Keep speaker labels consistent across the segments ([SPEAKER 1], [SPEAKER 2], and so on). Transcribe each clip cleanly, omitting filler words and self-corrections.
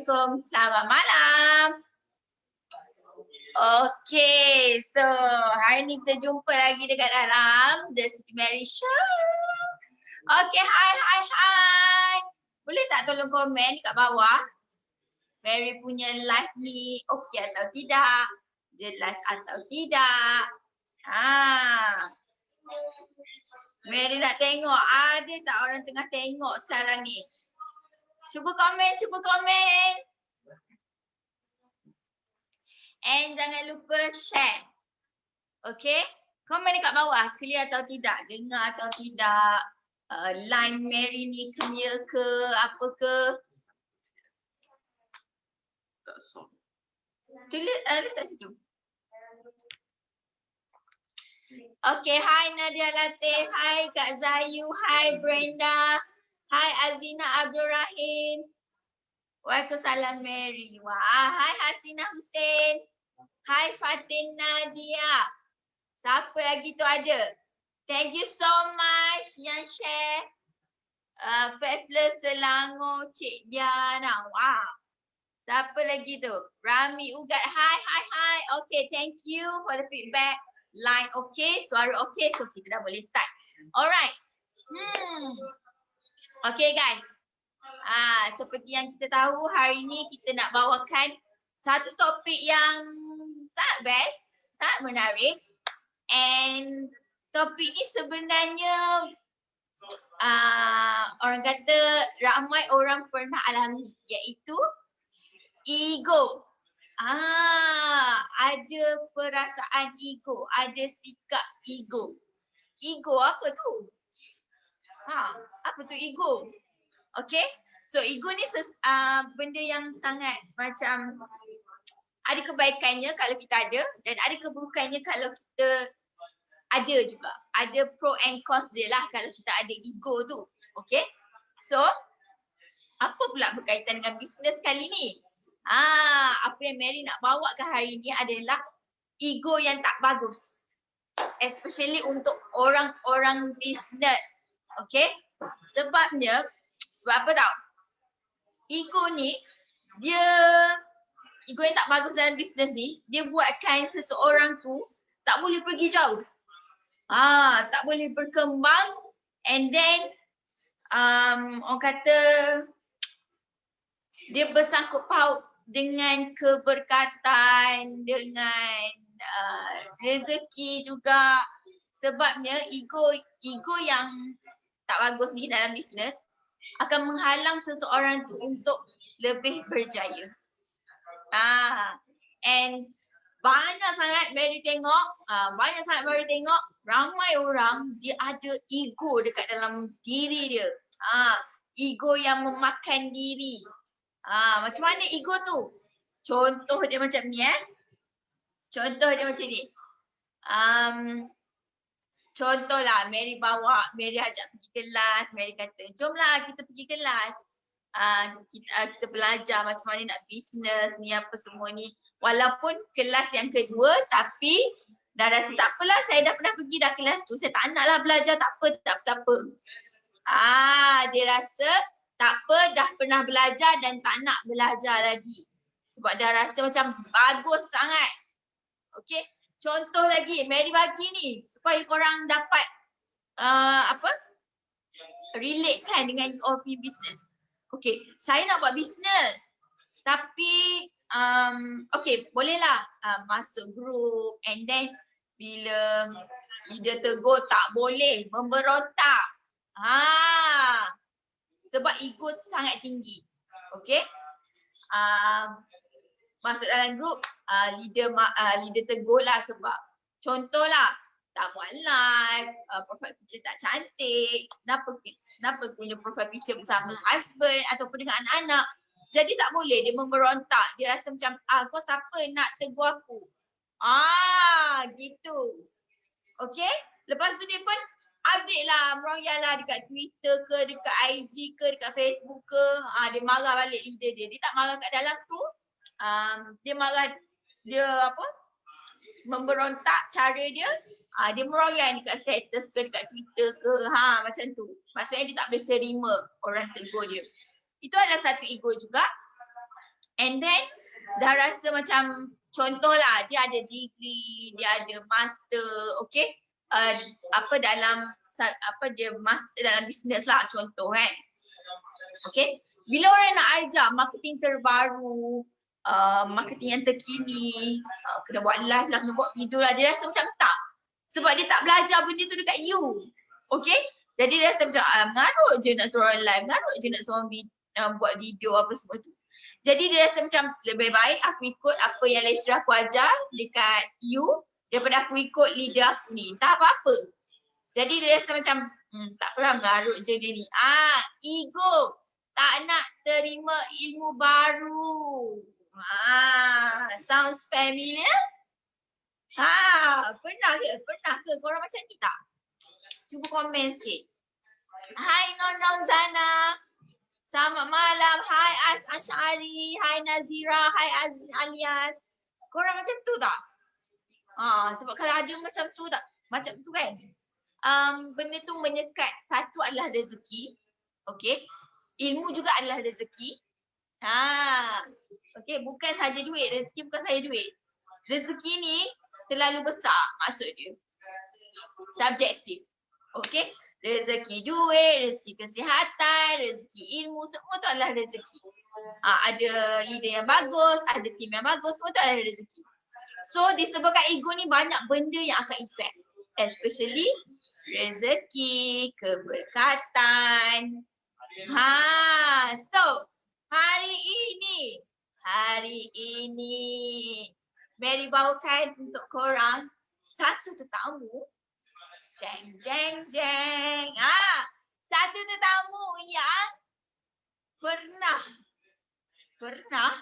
[SPEAKER 1] Assalamualaikum. Selamat malam. Okay, so hari ni kita jumpa lagi dekat dalam The Siti Mary Show. Okay, hi. Boleh tak tolong komen kat bawah? Mary punya live ni okay atau tidak? Jelas atau tidak? Mary nak tengok ada tak orang tengah tengok sekarang ni? Cuba komen. And jangan lupa share. Okay? Komen dekat bawah. Clear atau tidak? Dengar atau tidak? Line Mary ni clear ke? Apa ke? Tak so. Letak situ. Okay, hi Nadia Latif. Hi Kak Zayu. Hi Brenda. Hi Azina Abdul Rahim. Waalaikumsalam Mary. Wah, hi Hasina Hussein. Hi Fatin Nadia. Siapa lagi tu ada? Thank you so much yang share. Faithless Selangor Cik Diana. Wow. Siapa lagi tu? Rami Ugat. Hi. Okay, thank you for the feedback. Line okay, suara okay. So kita dah boleh start. Alright. Okay guys. Seperti yang kita tahu hari ni kita nak bawakan satu topik yang sangat best, sangat menarik. And topik ni sebenarnya orang kata ramai orang pernah alami, iaitu ego. Ada perasaan ego, ada sikap ego. Ego apa tu? Apa tu ego? Okay, so ego ni benda yang sangat macam ada kebaikannya kalau kita ada dan ada keburukannya kalau kita ada juga. Ada pro and cons dia lah kalau kita ada ego tu. Okay, so apa pula berkaitan dengan bisnes kali ni? Apa yang Mary nak bawakan hari ni adalah ego yang tak bagus. Especially untuk orang-orang bisnes. Okay, sebab apa tau? Ego ni, ego yang tak bagus dalam bisnes ni, dia buatkan seseorang tu tak boleh pergi jauh. Tak boleh berkembang, and then orang kata dia bersangkut paut dengan keberkatan, dengan rezeki juga. Sebabnya ego yang tak bagus ni dalam bisnes akan menghalang seseorang tu untuk lebih berjaya. And banyak sangat Mary tengok, ramai orang dia ada ego dekat dalam diri dia. Ego yang memakan diri. Macam mana ego tu? Contoh dia macam ni Contohlah Mary ajak pergi kelas, Mary kata, jomlah kita pergi kelas. Kita belajar macam mana nak bisnes ni apa semua ni. Walaupun kelas yang kedua tapi dah rasa tak apalah, saya dah pernah pergi dah kelas tu, saya tak naklah belajar, tak apa. Dia rasa tak apa, dah pernah belajar dan tak nak belajar lagi. Sebab dah rasa macam bagus sangat. Okay. Contoh lagi, Mary bagi ni supaya korang dapat relate kan dengan your business. Okay, saya nak buat business. Tapi okay, bolehlah masuk group, and then bila leader tegur tak boleh memberontak. Sebab ego sangat tinggi. Okay. Masuk dalam grup, leader tegur lah sebab contohlah tak buat live, profile picture tak cantik, kenapa punya profile picture bersama husband ataupun dengan anak-anak. Jadi tak boleh, dia memberontak, dia rasa macam kau siapa nak tegur aku. Gitu. Okay, lepas tu dia pun update lah, meroyak lah dekat Twitter ke, dekat IG ke, dekat Facebook ke. Dia marah balik leader dia. Dia tak marah kat dalam tu. Dia marah, dia memberontak cara dia. Dia meroyak dekat status ke, dekat Twitter ke, macam tu. Maksudnya dia tak boleh terima orang tegur dia. Itu adalah satu ego juga. And then dah rasa macam contohlah dia ada degree, dia ada master, okay? Dalam dia master dalam business lah contoh kan. Okay? Bila orang nak ajar marketing terbaru, marketing yang terkini, kena buat live lah, kena buat video lah, dia rasa macam tak. Sebab dia tak belajar benda tu dekat you. Okay? Jadi dia rasa macam mengarut je nak suruh orang live, mengarut je nak suruh buat video apa semua tu. Jadi dia rasa macam lebih baik aku ikut apa yang lecturer aku ajar dekat you daripada aku ikut leader aku ni. Tak apa-apa. Jadi dia rasa macam tak apalah mengarut je dia ni. Ego. Tak nak terima ilmu baru. Sounds familiar? Pernah ke korang macam ni tak? Cuba komen sikit. Hai Non Zana. Selamat malam. Hai Ash'ari. Hai Nazira. Hai Azin Alias. Korang macam tu tak? Sebab kalau ada macam tu tak, macam tu kan. Benda tu menyekat. Satu adalah rezeki. Okay. Ilmu juga adalah rezeki. Okay. Bukan saja duit. Rezeki bukan saja duit. Rezeki ni terlalu besar maksud dia. Subjektif. Okay. Rezeki duit, rezeki kesihatan, rezeki ilmu, semua tu adalah rezeki. Ada leader yang bagus, ada tim yang bagus, semua tu adalah rezeki. So disebabkan ego ni banyak benda yang akan effect. Especially rezeki, keberkatan. So hari ini Mary bawakan untuk korang satu tetamu. Jeng. Satu tetamu yang pernah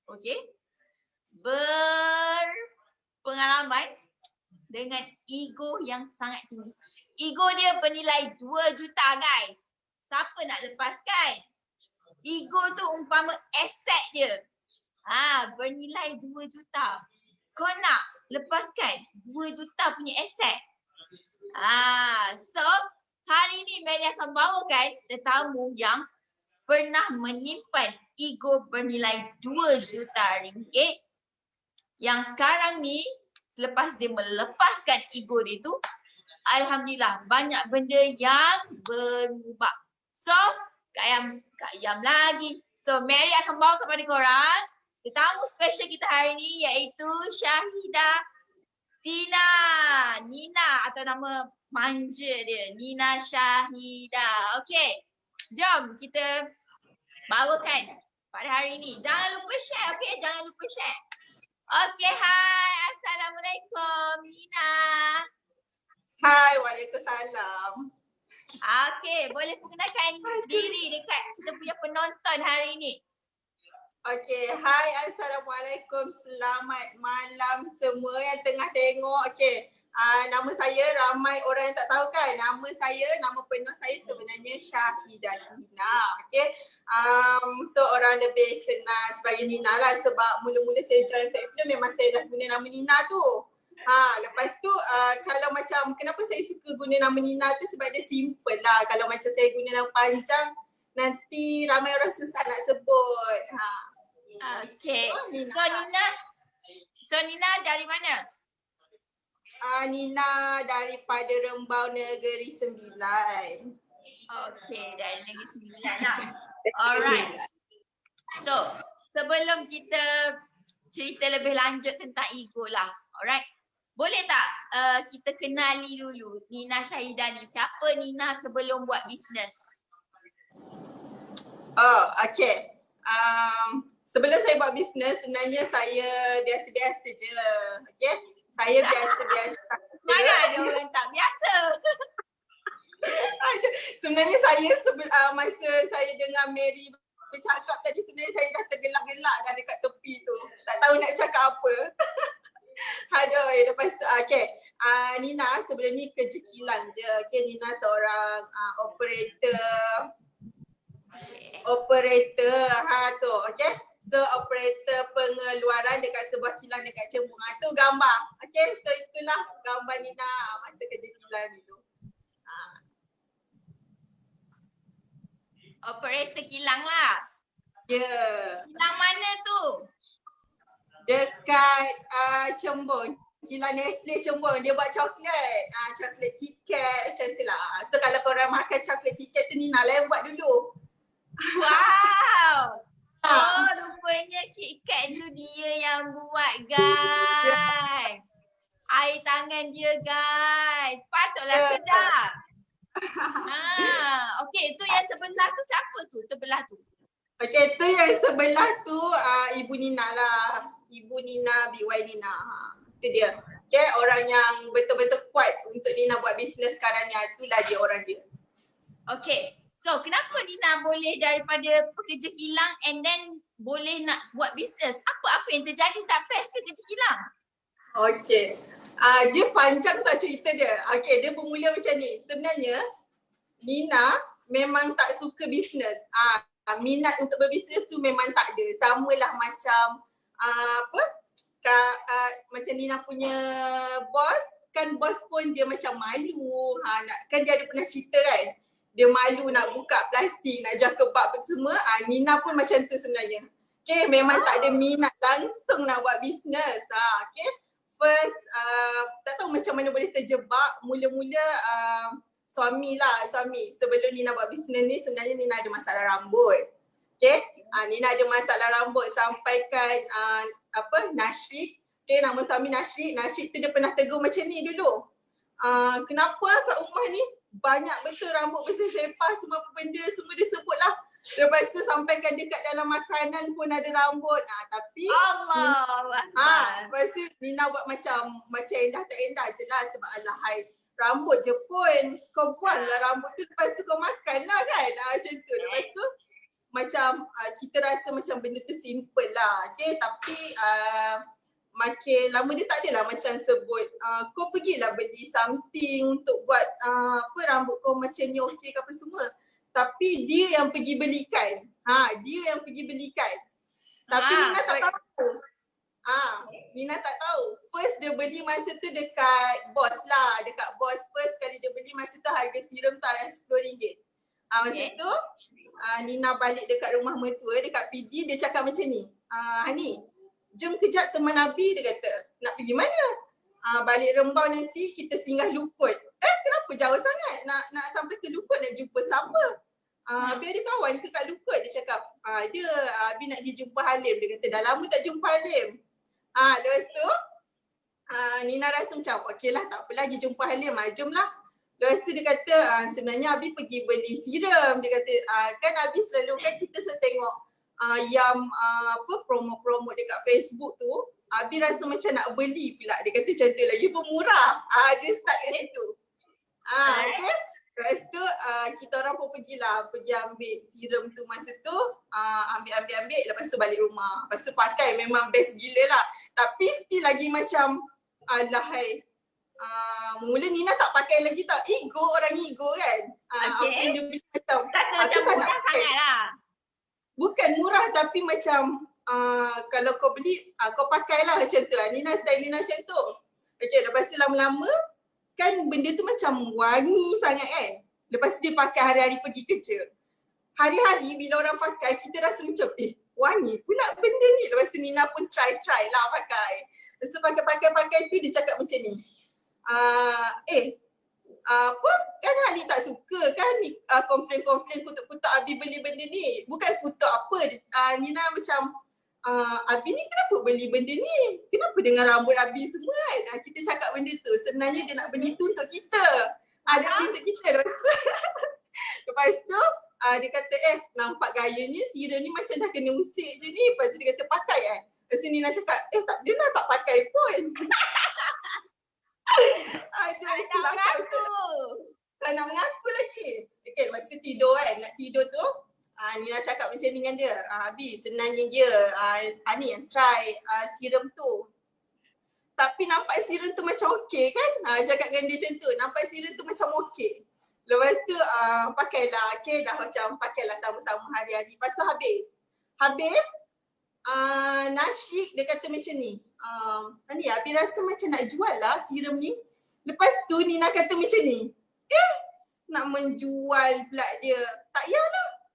[SPEAKER 1] okay, berpengalaman dengan ego yang sangat tinggi. Ego dia bernilai 2 juta guys. Siapa nak lepaskan? Ego tu umpama aset dia. Bernilai 2 juta. Kau nak lepaskan 2 juta punya aset? So hari ni Mary akan bawakan tetamu yang pernah menyimpan ego bernilai 2 juta ringgit yang sekarang ni selepas dia melepaskan ego dia tu, alhamdulillah banyak benda yang berubah. So Kak Yam lagi. So Mary akan bawa kepada korang tetamu special kita hari ni iaitu Syahidah Nina atau nama manja dia, Nina Syahidah. Okay, jom kita bawakan pada hari ini. Jangan lupa share, okay? Jangan lupa share. Okay, hai. Assalamualaikum, Nina.
[SPEAKER 2] Hai, waalaikumsalam.
[SPEAKER 1] Okay, boleh perkenalkan diri dekat kita punya penonton hari ini.
[SPEAKER 2] Okay, hai, assalamualaikum. Selamat malam semua yang tengah tengok. Okay, nama saya ramai orang yang tak tahu kan. Nama penuh saya sebenarnya Syahidah Nina. Okay, so orang lebih kenal sebagai Nina lah sebab mula-mula saya join Factflow memang saya dah guna nama Nina tu. Lepas tu kalau macam kenapa saya suka guna nama Nina tu sebab dia simple lah. Kalau macam saya guna nama panjang nanti ramai orang susah nak sebut.
[SPEAKER 1] Okay. So Nina dari mana?
[SPEAKER 2] Nina daripada Rembau Negeri Sembilan.
[SPEAKER 1] Okay, dari Negeri Sembilan lah. Alright. So sebelum kita cerita lebih lanjut tentang ego lah. Alright. Boleh tak kita kenali dulu Nina Syahidah ni. Siapa Nina sebelum buat bisnes?
[SPEAKER 2] Okay. Sebelum saya buat bisnes, sebenarnya saya biasa-biasa je. Okay? Saya biasa-biasa.
[SPEAKER 1] Mana ada orang tak biasa?
[SPEAKER 2] Sebenarnya saya masa saya dengar Mary bercakap tadi, sebenarnya saya dah tergelak-gelak dah dekat tepi tu. Tak tahu nak cakap apa. Lepas tu, okay. Nina sebelum ni kerja kilang je. Okay, Nina seorang operator tu, okay. So operator pengeluaran dekat sebuah kilang dekat Cembung. Tu gambar. Okay, so itulah gambar Nina masa kerja kilang dulu.
[SPEAKER 1] Operator kilang lah.
[SPEAKER 2] Ya.
[SPEAKER 1] Kilang mana tu?
[SPEAKER 2] Dekat Chembong. Kilang Nestle Chembong. Dia buat coklat. Coklat KitKat macam tu lah. So kalau korang makan coklat KitKat tu Nina lah yang buat dulu.
[SPEAKER 1] Wow. Oh, rupanya KitKat tu dia yang buat, guys. Air tangan dia, guys. Patutlah sedap. Okey, tu yang sebelah tu siapa tu? Sebelah tu.
[SPEAKER 2] Okey, tu yang sebelah tu Ibu Nina lah. Ibu Nina, BY Nina. Itu dia. Okey, orang yang betul-betul kuat untuk Nina buat bisnes sekarang ni. Itulah dia orang dia.
[SPEAKER 1] Okey. So, kenapa Nina boleh daripada pekerja kilang and then boleh nak buat bisnes? Apa yang terjadi tak best ke kerja kilang?
[SPEAKER 2] Okey. Dia panjang tak cerita dia. Okey, dia bermula macam ni. Sebenarnya Nina memang tak suka bisnes. Minat untuk berbisnes tu memang tak ada. Samalah macam macam Nina punya bos, kan bos pun dia macam malu. Kan dia ada pernah cerita kan. Dia malu nak buka plastik, nak jual kebab apa semua. Nina pun macam tu sebenarnya. Okay, memang tak ada minat langsung nak buat bisnes. Okay. First, tak tahu macam mana boleh terjebak. Mula-mula suami. Sebelum Nina buat bisnes ni sebenarnya Nina ada masalah rambut. Okay. Nina ada masalah rambut sampaikan Nashrik. Okay, nama suami Nashrik. Nashrik tu dia pernah tegur macam ni dulu. Kenapa kat rumah ni banyak betul rambut bersepah semua benda semua dia sebut lah. Lepas tu sampaikan dekat dalam makanan pun ada rambut. Tapi lepas tu Nina buat macam endah tak endah je lah sebab alahai rambut je pun. Kau buang lah rambut tu lepas tu kau makan lah kan. Macam tu. Lepas tu macam kita rasa macam benda tu simple lah. Okay, tapi makin lama dia tak adalah macam sebut kau pergilah beli something untuk buat rambut kau macam ni okey ke apa semua. Tapi dia yang pergi belikan. Dia yang pergi belikan. Tapi Nina tak tahu. Nina tak tahu. First dia beli masa tu dekat bos lah. Dekat bos first kali dia beli masa tu harga serum tu ada RM10. Masa tu Nina balik dekat rumah mertua dekat PD, dia cakap macam ni. Hani, jom kejap teman Abi, dia kata. Nak pergi mana? Balik Rembau nanti kita singgah Lukut. Kenapa jauh sangat? Nak sampai ke Lukut nak jumpa siapa? Abi ada kawan ke kat Lukut? Dia cakap, dia Abi nak pergi jumpa Halim. Dia kata, dah lama tak jumpa Halim. Lepas tu Nina rasa macam, okey lah tak apa lagi jumpa Halim. Jomlah. Lepas tu dia kata, sebenarnya Abi pergi beli serum. Dia kata, kan Abi selalu kan kita selalu tengok yang promo-promo dekat Facebook tu, Abi rasa macam nak beli pula. Dia kata macam tu lagi pun murah. Dia start kat situ. Okay. Lepas tu kita orang pun pergi ambil serum tu masa tu, ambil. Lepas tu balik rumah. Lepas tu pakai memang best gila lah. Tapi still lagi macam alahai. Mula Nina tak pakai lagi tau. Orang ego kan. Apa yang dia beli macam
[SPEAKER 1] macam murah sangat lah.
[SPEAKER 2] Bukan murah tapi macam kalau kau beli, kau pakailah macam tu. Nina style Nina macam tu. Okay, lepas tu lama-lama kan benda tu macam wangi sangat kan. Lepas tu dia pakai hari-hari pergi kerja. Hari-hari bila orang pakai kita rasa macam wangi pula benda ni. Lepas tu Nina pun try lah pakai. Lepas tu pakai tu dia cakap macam ni. Kan Hani tak suka kan komplain kutuk-kutuk Abi beli benda ni. Bukan kutuk apa. Nina macam Abi ni kenapa beli benda ni? Kenapa dengan rambut Abi semua kan? Kita cakap benda tu. Sebenarnya dia nak beli tu untuk kita. Dia beli untuk kita. Lepas tu dia kata nampak gayanya serum ni macam dah kena usik je ni. Lepas tu dia kata pakai Lepas tu Nina cakap dia nak tak pakai pun. Tak nak mengaku lagi. Okay, lepas tu tidur kan. Nak tidur tu Nina cakap macam ni dengan dia. Abi sebenarnya dia Hani yang try serum tu. Tapi nampak serum tu macam okey kan. Cakap dengan dia macam tu. Nampak serum tu macam okey. Lepas tu pakailah. Okay dah macam pakailah sama-sama hari-hari. Lepas tu habis Nashrik dia kata macam ni. Hani Abi rasa macam nak jual lah serum ni. Lepas tu Nina kata macam ni. Nak menjual pula dia. Tak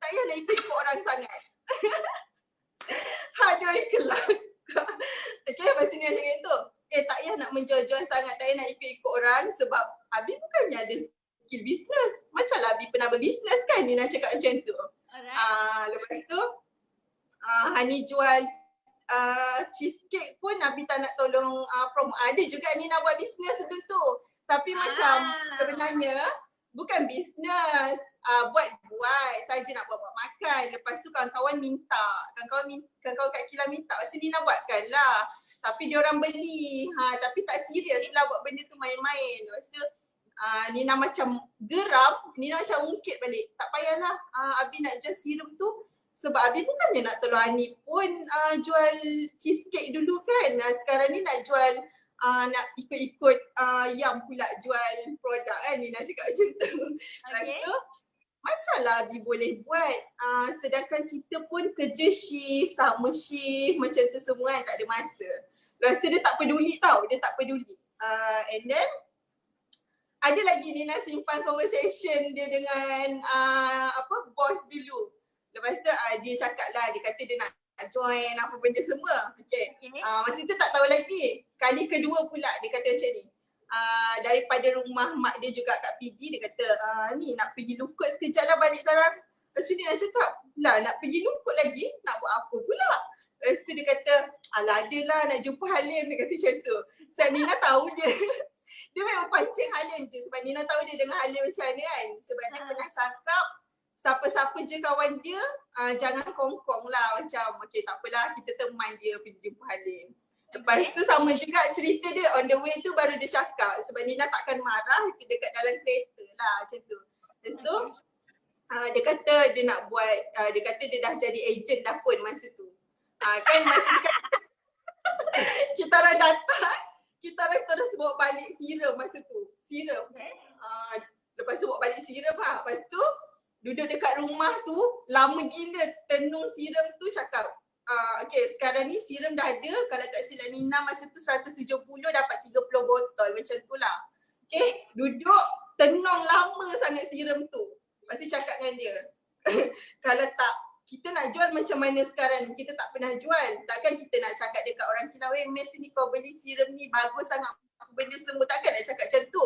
[SPEAKER 2] payah nak ikut orang sangat. Aduh kelak. Okay, lepas tu Nina cakap itu. Tak payah nak menjual-jual sangat, tak payah nak ikut-ikut orang sebab Abi bukannya ada skill bisnes. Macam lah Abi pernah berbisnes kan, Nina cakap macam tu. Lepas tu Hani jual cheesecake pun Abi tak nak tolong promote. Ada juga Nina buat bisnes sebelum tu. Tapi macam sebenarnya bukan bisnes. Buat saja nak buat makan. Lepas tu kawan-kawan minta. Kawan-kawan kat kilang minta. Lepas tu Nina buatkan lah. Tapi diorang beli. Tapi tak serius lah buat benda tu main-main. Lepas tu Nina macam geram. Nina macam ungkit balik. Tak payahlah Abi nak jual sirup tu. Sebab Abi bukannya nak tolong Hani pun jual cheesecake dulu kan. Sekarang ni nak jual nak ikut-ikut yang pula jual produk kan. Nina cakap macam tu. Lepas tu macamlah Abi boleh buat. Sedangkan kita pun kerja shift, sama shift macam tu semua kan, tak ada masa. Lepas tu dia tak peduli tau, dia tak peduli. And then ada lagi Nina simpan conversation dia dengan bos dulu. Lepas tu dia cakap lah, dia kata dia nak join apa benda semua. Okay. Masa tu tak tahu lagi. Kali kedua pula dia kata macam ni. Daripada rumah mak dia juga kat PD, dia kata ni nak pergi lukut sekejap lah balik sekarang. Lepas tu dia nak cakap, lah nak pergi lukut lagi? Nak buat apa pula? Lepas tu dia kata, alah adalah nak jumpa Halim, dia kata macam tu. Sebab Nina tahu dia. Dia memang pancing Halim je sebab Nina tahu dia dengan Halim macam mana kan. Sebab dia pernah cakap, siapa-siapa je kawan dia, jangan kongkong lah macam, okay tak apalah kita teman dia pergi jumpa Halim. Lepas tu sama juga cerita dia on the way tu baru dia cakap sebab Nina takkan marah dekat dalam kereta lah macam tu. Lepas tu dia kata dia nak buat, dia kata dia dah jadi ejen dah pun masa tu. Kan masa kita orang datang, kita orang terus bawa balik siram masa tu. Siram. Lepas tu bawa balik siram lah. Lepas tu duduk dekat rumah tu lama gila tenung siram tu cakap. Okay sekarang ni siram dah ada, kalau tak silap Nina masa tu 170 dapat 30 botol macam tu lah. Okay duduk tenung lama sangat siram tu. Lepas tu cakap dengan dia. Kalau tak kita nak jual macam mana sekarang, kita tak pernah jual. Takkan kita nak cakap dekat orang kilang, weh mes ni kau beli siram ni bagus sangat benda semua, takkan nak cakap macam tu.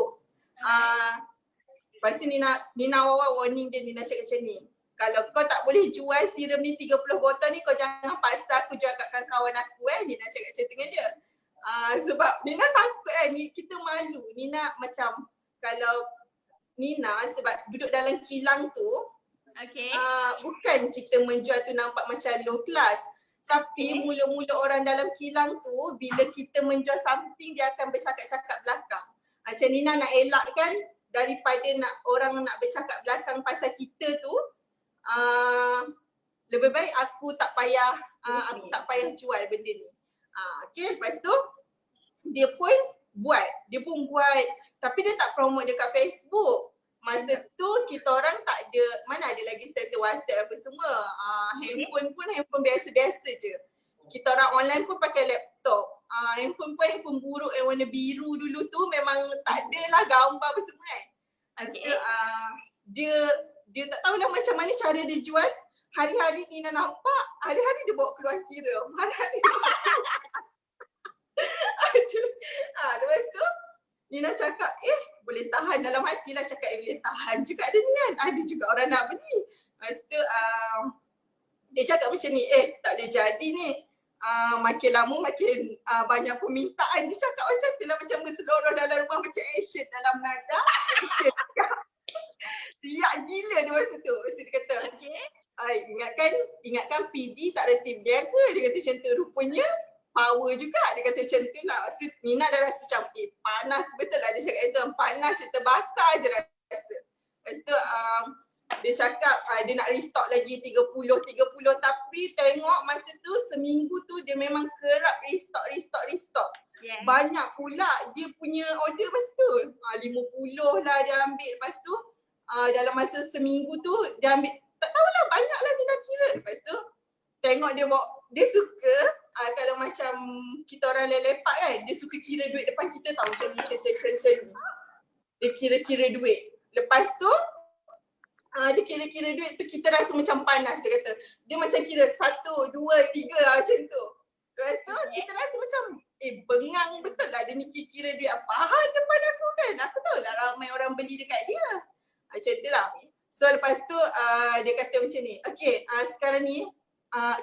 [SPEAKER 2] Lepas tu Nina awal warning dia, Nina cakap macam ni. Kalau kau tak boleh jual siram ni 30 botol ni, kau jangan paksa aku jual kat kawan-kawan aku Nina cakap macam tu dengan dia. Sebab Nina takut kan, kita malu. Nina macam kalau Nina sebab duduk dalam kilang tu, bukan kita menjual tu nampak macam low class. Tapi mula-mula orang dalam kilang tu, bila kita menjual something, dia akan bercakap-cakap belakang. Macam Nina nak elakkan daripada orang nak bercakap belakang pasal kita tu, lebih baik aku tak payah jual benda ni. Okay, lepas tu dia pun buat, tapi dia tak promote dekat Facebook. Masa tu kita orang tak ada, mana ada lagi status WhatsApp apa semua. Handphone pun handphone biasa-biasa je. Kita orang online pun pakai laptop. Handphone pun handphone buruk yang warna biru dulu tu, memang tak ada lah gambar apa semua kan. Dia tak tahulah macam mana cara dia jual. Hari-hari Nina nampak, hari-hari dia bawa keluar siram. Hari-hari dia bawa keluar siram. Aduh. Lepas tu Nina cakap, boleh tahan dalam hati lah, cakap boleh tahan juga ada ni kan. Ada juga orang nak beli. Lepas tu dia cakap macam ni, tak boleh jadi ni. Makin lama makin banyak permintaan. Dia cakap macam tu lah, macam berseluruh dalam rumah macam action dalam nada. Action. Riak gila dia masa tu. Lepas tu dia kata, ingatkan PD tak reti berniaga. Dia kata macam tu, rupanya power juga. Dia kata macam tu lah. So, Nina dah rasa macam panas betul lah dia cakap itu. Panas terbakar je rasa. Lepas tu dia cakap dia nak restock lagi 30. Tapi tengok masa tu seminggu tu dia memang kerap restock. Banyak pula dia punya order masa tu. 50 lah dia ambil. Lepas tu dalam masa seminggu tu dia ambil, tak tahulah banyak lah dia nak kira. Lepas tu tengok dia suka kalau macam kita orang lelepak kan, dia suka kira duit depan kita tau, macam ni. Dia kira-kira duit. Lepas tu Dia kira-kira duit tu kita rasa macam panas, dia kata. Dia macam kira 1, 2, 3 macam tu. Lepas tu kita rasa macam bengang betul lah dia ni kira duit apa depan aku kan. Aku tahu lah ramai orang beli dekat dia. Macam tu lah. So lepas tu dia kata macam ni, okay sekarang ni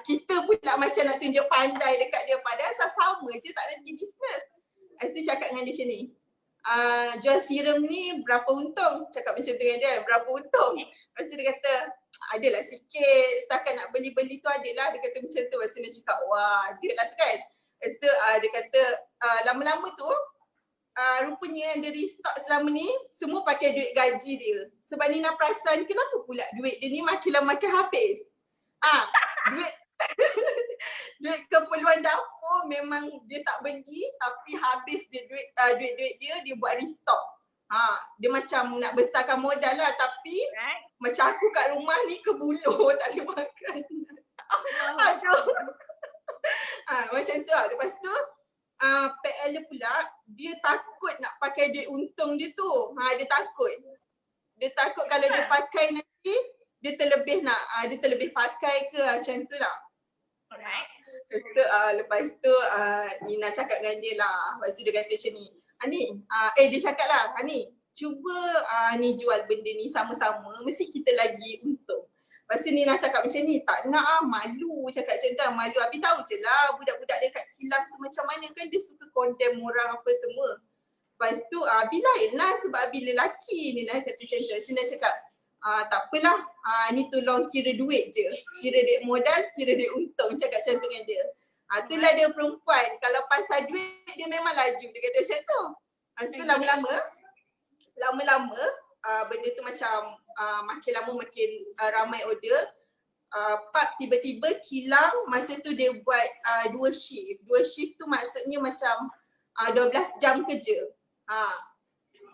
[SPEAKER 2] kita pula macam nak tunjuk pandai dekat dia padahal sama je tak ada bisnes. Lepas tu cakap dengan dia macam ni, jual serum ni berapa untung? Cakap macam tu dengan dia, berapa untung? Lepas tu dia kata, adalah sikit, setakat nak beli-beli tu adalah, dia kata macam tu. Lepas tu dia cakap, wah adalah tu kan. Lepas tu dia kata, lama-lama tu rupanya yang dia restock selama ni semua pakai duit gaji dia. Sebab Nina perasan kenapa pula duit dia ni makin lama makin habis. Duit duit keperluan dapur memang dia tak beli tapi habis dia duit dia buat restock. Dia macam nak besarkan modal lah tapi macam aku kat rumah ni ke buluh tak boleh makan. Aduh. Macam tu lah. Lepas tu PL dia pula dia takut nak pakai duit untung dia tu. Dia takut. Dia takut kalau dia pakai nanti dia terlebih pakai ke macam tu lah.
[SPEAKER 1] Alright.
[SPEAKER 2] Lepas tu Nina cakap dengan dia lah. Lepas tu dia kata macam ni, dia cakap lah, Hani cuba ni jual benda ni sama-sama mesti kita lagi untung. Lepas tu Nina cakap macam ni, tak nak malu cakap macam tu, malu. Abi tahu je lah budak-budak dekat kilang tu macam mana kan dia suka condemn orang apa semua. Lepas tu Abi lain lah sebab Abi lelaki. Nina kata macam tu. Nina cakap, tak apalah, ni tolong kira duit je. Kira duit modal, kira duit untung. Cakap macam tu dengan dia. Itulah dia perempuan. Kalau pasal duit, dia memang laju. Dia kata macam tu. Lepas tu lama-lama, benda tu macam makin lama makin ramai order. Tiba-tiba kilang masa tu dia buat 2 shift. 2 shift tu maksudnya macam 12 jam kerja.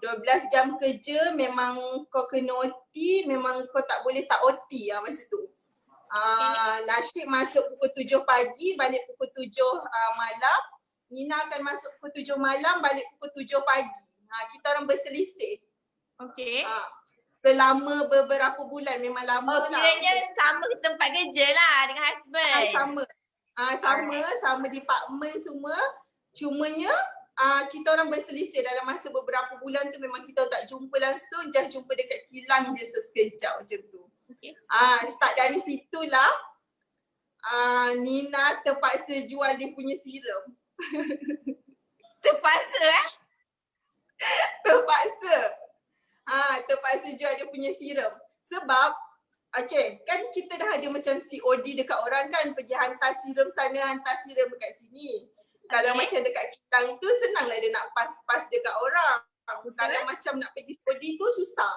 [SPEAKER 2] 12 jam kerja memang kau kena OT, memang kau tak boleh tak OT masa tu. Nasyid masuk pukul 7 pagi, balik pukul 7 malam. Nina akan masuk pukul 7 malam, balik pukul 7 pagi. Kita orang berselisih.
[SPEAKER 1] Okey.
[SPEAKER 2] Selama beberapa bulan memang lama lah.
[SPEAKER 1] Kiranya sama tempat kerja lah dengan husband.
[SPEAKER 2] Sama department semua. Cumanya kita orang berselisih dalam masa beberapa bulan tu memang kita tak jumpa langsung, just jumpa dekat kilang je sekejap macam tu. Okay. Start dari situlah Nina terpaksa jual dia punya serum.
[SPEAKER 1] Terpaksa
[SPEAKER 2] terpaksa jual dia punya serum. Sebab kan kita dah ada macam COD dekat orang kan, pergi hantar serum sana, hantar serum dekat sini. Kalau macam dekat kilang tu senanglah dia nak pas dekat orang. Kalau macam nak pergi COD tu susah.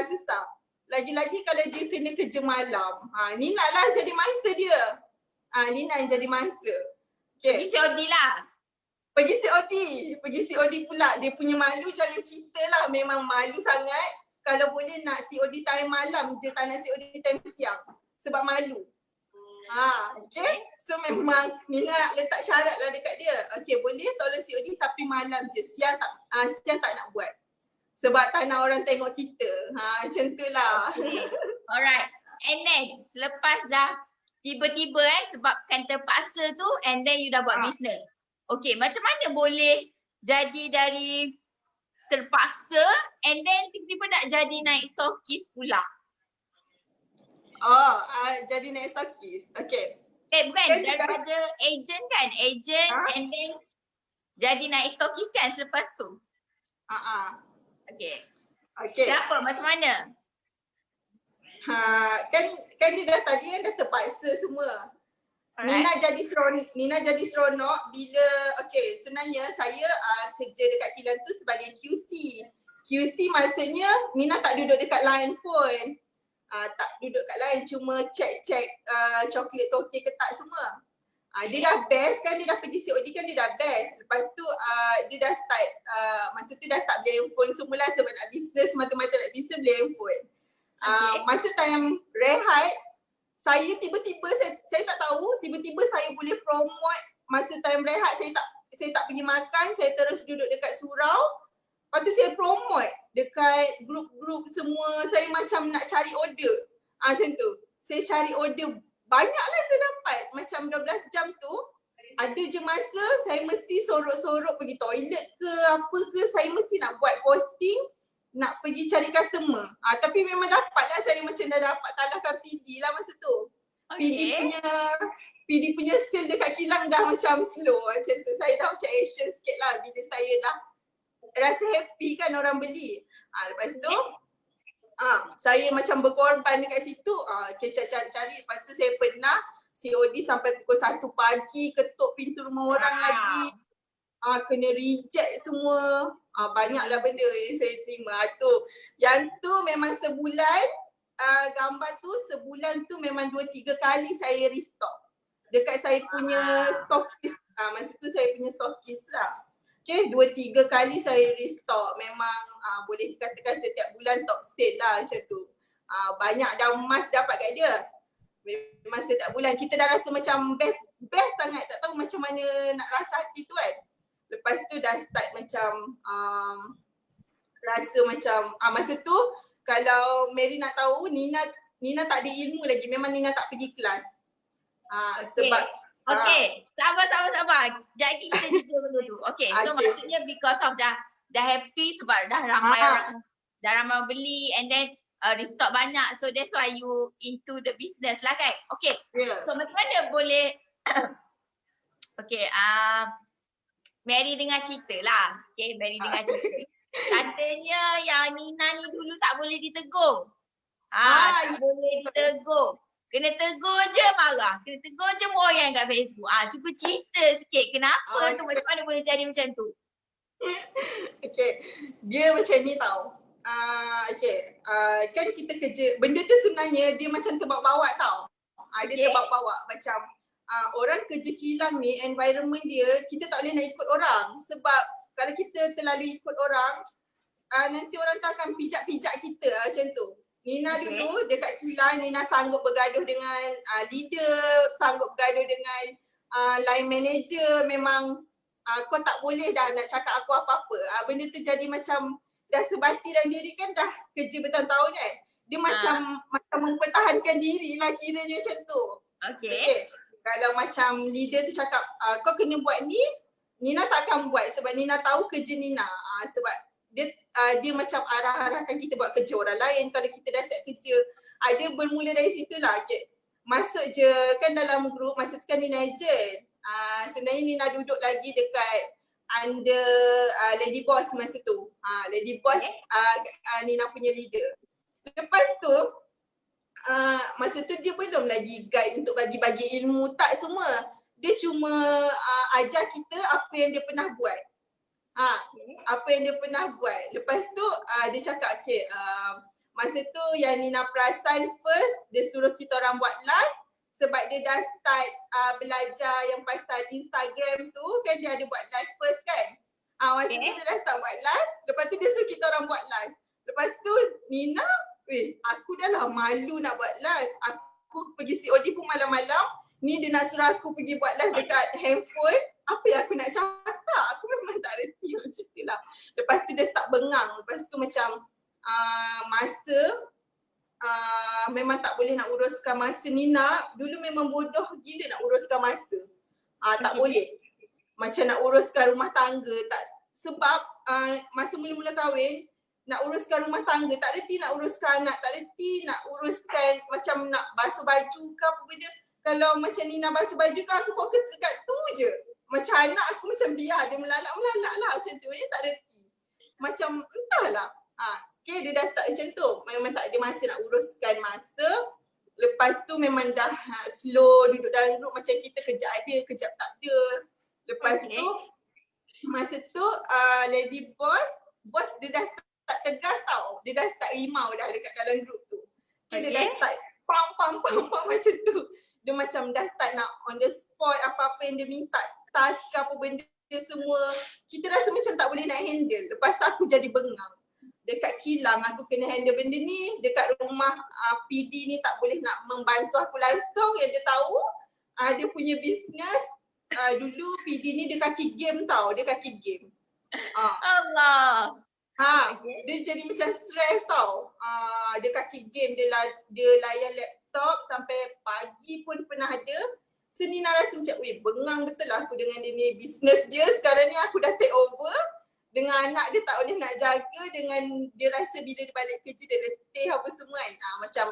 [SPEAKER 2] Susah. Lagi-lagi kalau dia kena kerja malam. Nina lah jadi mangsa dia. Nina yang jadi mangsa. Okay.
[SPEAKER 1] Pergi COD lah. Pergi COD pula. Dia punya malu jangan cerita lah. Memang malu sangat. Kalau boleh nak COD time malam je, tak nak COD time siang. Sebab malu. Okay. So memang Nina letak syarat lah dekat dia. Okay, boleh tolong COD tapi malam je. Siang tak nak buat. Sebab tak nak orang tengok kita. Macam tu lah. Alright. And then selepas dah tiba-tiba sebabkan terpaksa tu and then you dah buat business. Okay, macam mana boleh jadi dari terpaksa and then tiba-tiba nak jadi naik stokis pula?
[SPEAKER 2] Jadi naik stokis. Okay.
[SPEAKER 1] Bukan daripada agent kan? Agent and then jadi naik stokis kan selepas tu? Okay. Siapa? Macam mana?
[SPEAKER 2] Kan dia dah tadi dah terpaksa semua. Alright. Nina jadi seronok bila sebenarnya saya kerja dekat kilang tu sebagai QC. QC maksudnya Nina tak duduk dekat line pun. Tak duduk kat line, cuma check coklat toke ke tak semua. Dia dah best kan, dia dah pergi COD kan, dia dah best. Lepas tu dia dah start, masa tu dah start beli handphone semula sebab nak business, mata-mata nak business beli handphone. Masa time rehat, saya tiba-tiba, saya tak tahu, tiba-tiba saya boleh promote masa time rehat, saya tak pergi makan, saya terus duduk dekat surau. Lepas tu saya promote dekat grup group semua, saya macam nak cari order. Macam tu. Saya cari order, banyaklah saya dapat. Macam 12 jam tu, ada je masa saya mesti sorok-sorok pergi toilet ke apa ke, saya mesti nak buat posting, nak pergi cari customer. Tapi memang dapatlah, saya macam dah dapat kalahkan PD lah masa tu.
[SPEAKER 1] Okay.
[SPEAKER 2] PD punya skill dekat kilang dah macam slow macam tu. Saya dah macam action sikit lah bila saya dah rasa happy kan orang beli. Lepas tu saya macam berkorban dekat situ. Cari-cari. Lepas tu saya pernah COD sampai pukul 1 pagi, ketuk pintu rumah orang lagi. Kena reject semua. Banyaklah benda yang saya terima. Yang tu memang sebulan, gambar tu sebulan tu memang 2-3 kali saya restock. Dekat saya punya stockist. Masa tu saya punya stockist lah. Okay, 2-3 kali saya restock. Memang boleh dikatakan setiap bulan top sale lah macam tu. Banyak dah emas dapat kat dia. Memang setiap bulan kita dah rasa macam best sangat, tak tahu macam mana nak rasa hati tu kan. Lepas tu dah start macam rasa macam masa tu kalau Mary nak tahu, Nina tak ada ilmu lagi, memang Nina tak pergi kelas. Sebab
[SPEAKER 1] sabar. Sekejap lagi kita cerita benda tu. So maksudnya because of dah happy sebab dah ramai orang, dah ramai beli and then restock banyak, so that's why you into the business lah kan. So macam mana boleh Mary dengar cerita lah. Mary dengar cerita. Katanya yang Nina ni dulu tak boleh ditegur. Tak boleh ditegur. Kena tegur je marah. Kena tegur je moyan kat Facebook. Cuba cerita sikit kenapa tu, macam mana boleh jadi macam tu.
[SPEAKER 2] Dia macam ni tau. Kan kita kerja, benda tu sebenarnya dia macam terbawa-bawa tau. Dia terbawa-bawa macam orang kerja kilang ni, environment dia, kita tak boleh nak ikut orang. Sebab kalau kita terlalu ikut orang, nanti orang tu akan pijak-pijak kita macam tu. Nina dulu dekat kilang, Nina sanggup bergaduh dengan leader, sanggup bergaduh dengan line manager. Memang kau tak boleh dah nak cakap aku apa-apa. Benda tu jadi macam dah sebati dalam diri kan, dah kerja bertahun-tahun kan. Dia macam mempertahankan diri lah kiranya macam tu. Kalau macam leader tu cakap kau kena buat ni, Nina takkan buat sebab Nina tahu kerja Nina. Sebab dia macam arah-arahkan kita buat kerja orang lain. Kalau kita dah set kerja, dia bermula dari situ lah. Masuk je kan dalam grup, masa tu kan Nina agent. Sebenarnya Nina duduk lagi dekat under Lady Boss masa tu. Lady Boss Nina punya leader. Lepas tu masa tu dia belum lagi guide untuk bagi-bagi ilmu, tak semua. Dia cuma ajar kita apa yang dia pernah buat. Apa yang dia pernah buat. Lepas tu dia cakap masa tu yang Nina perasan first, dia suruh kita orang buat live sebab dia dah start belajar yang pasal Instagram tu kan, dia ada buat live first kan. Masa tu dia dah start buat live, lepas tu dia suruh kita orang buat live. Lepas tu Nina, aku dah lah malu nak buat live. Aku pergi COD pun malam-malam, ni dia nak suruh aku pergi buat live dekat handphone. Apa yang aku nak cakap? Aku memang tak reti macam tu lah. Lepas tu dia start bengang. Lepas tu macam masa memang tak boleh nak uruskan masa. Nina dulu memang bodoh gila nak uruskan masa. Tak boleh. Macam nak uruskan rumah tangga. Sebab masa mula-mula kahwin, nak uruskan rumah tangga, tak reti nak uruskan anak, tak reti nak uruskan macam nak basuh baju ke apa benda. Kalau macam Nina basuh baju ke, aku fokus dekat tu je. Macam anak aku macam biar dia melalak-melalak lah macam tu. Tak reti. Macam entahlah. Dia dah start macam tu. Memang tak ada masa nak uruskan masa. Lepas tu memang dah slow duduk dalam grup macam kita kejap ada, kejap tak ada. Lepas tu, masa tu Lady Boss dia dah start tegas tau. Dia dah start rimau dah dekat dalam grup tu. Dia dah start pam macam tu. Dia macam dah start nak on the spot apa-apa yang dia minta, task ke apa benda dia semua. Kita rasa macam tak boleh nak handle. Lepas tu aku jadi bengang. Dekat kilang aku kena handle benda ni. Dekat rumah PD ni tak boleh nak membantu aku langsung. Yang dia tahu dia punya bisnes. Dulu PD ni dia kaki game tau. Dia kaki game.
[SPEAKER 1] Allah. Okay.
[SPEAKER 2] Dia jadi macam stres tau. Dia kaki game, dia layan laptop sampai pagi pun pernah ada. So Nina rasa macam, weh bengang betul lah aku dengan dia ni. Business dia sekarang ni aku dah take over. Dengan anak dia tak boleh nak jaga, dengan dia rasa bila dia balik kerja dia letih apa semua kan. Macam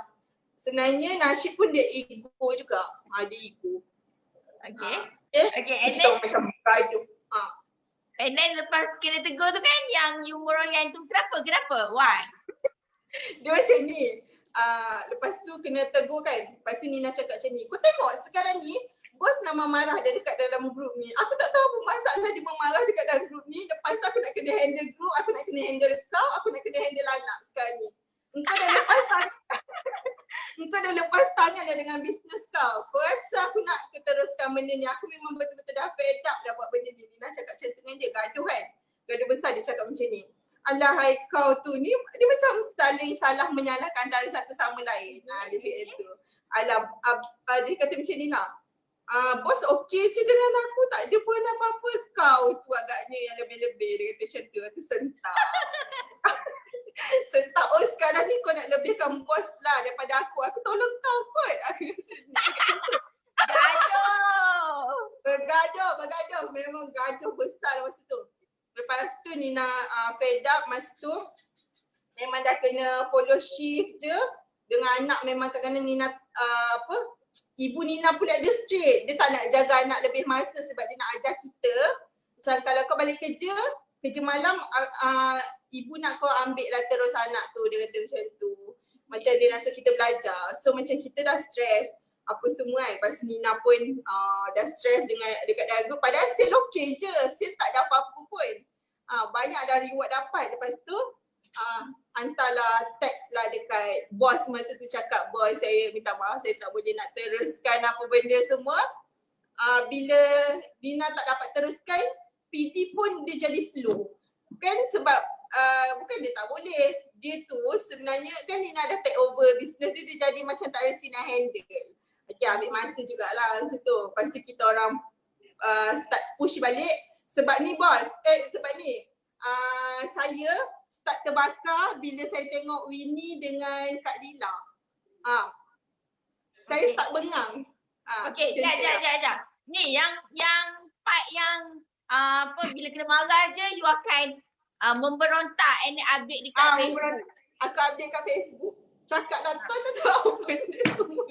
[SPEAKER 2] sebenarnya Nasyid pun dia ego juga. Dia ego.
[SPEAKER 1] Okay.
[SPEAKER 2] Okay. So kita macam gaduh.
[SPEAKER 1] And then lepas kena tegur tu kan yang you meroyan tu kenapa? Why?
[SPEAKER 2] Dia macam ni. Lepas tu kena tegur kan. Lepas tu Nina cakap macam ni. Kau tengok sekarang ni bos nama marah dia dekat dalam grup ni. Aku tak tahu apa masalah dia memarah dekat dalam grup ni. Lepas tu aku nak kena handle grup, aku nak kena handle kau, aku nak kena handle anak sekarang ni. Engkau dah lepas tangan. Engkau dah lepas tangan dah dengan bisnes kau. Kau rasa aku nak teruskan benda ni. Aku memang betul-betul dah fed up dah buat benda ni. Nina cakap macam tu dengan dia. Gaduh kan. Gaduh besar dia cakap macam ni. Alahai kau tu ni. Dia macam saling salah menyalahkan antara satu sama lain. Dia cakap tu. Dia kata macam ni lah. Bos okey je dengan aku. Tak ada pun apa-apa. Kau tu agaknya yang lebih-lebih. Dia kata macam tu. Aku sentak. Sentak, sekarang ni kau nak lebihkan bos lah daripada aku. Aku tolong kau kot. Aku Bergaduh. Memang gaduh besar masa tu. Lepas tu Nina fed up masa tu. Memang dah kena follow shift je. Dengan anak memang kadang-kadang Nina ibu Nina pula dia straight. Dia tak nak jaga anak lebih masa sebab dia nak ajar kita. Macam kalau kau balik kerja malam ibu nak kau ambil lah terus anak tu. Dia kata macam tu. Macam dia nak suruh kita belajar. So macam kita dah stress apa semua kan. Lepas Nina pun dah stress dekat dalam group. Padahal sale okey je. Sale tak ada apa-apa pun. Banyak dah reward dapat. Lepas tu hantarlah teks lah dekat bos masa tu cakap, bos saya minta maaf saya tak boleh nak teruskan apa benda semua. Bila Nina tak dapat teruskan, PD pun dia jadi slow. Kan sebab bukan dia tak boleh. Dia tu sebenarnya kan Nina dah take over business dia jadi macam tak reti nak handle. Okay, ambil masa jugalah masa tu. Lepas tu kita orang start push balik. Sebab ni bos, sebab ni saya start terbakar bila saya tengok Winnie dengan Kak Dila. Saya start bengang.
[SPEAKER 1] Okay, sekejap. Ni yang part yang bila kena marah je you akan memberontak and update dekat Facebook.
[SPEAKER 2] Aku update kat Facebook. Cakap lah tak tahu benda semua.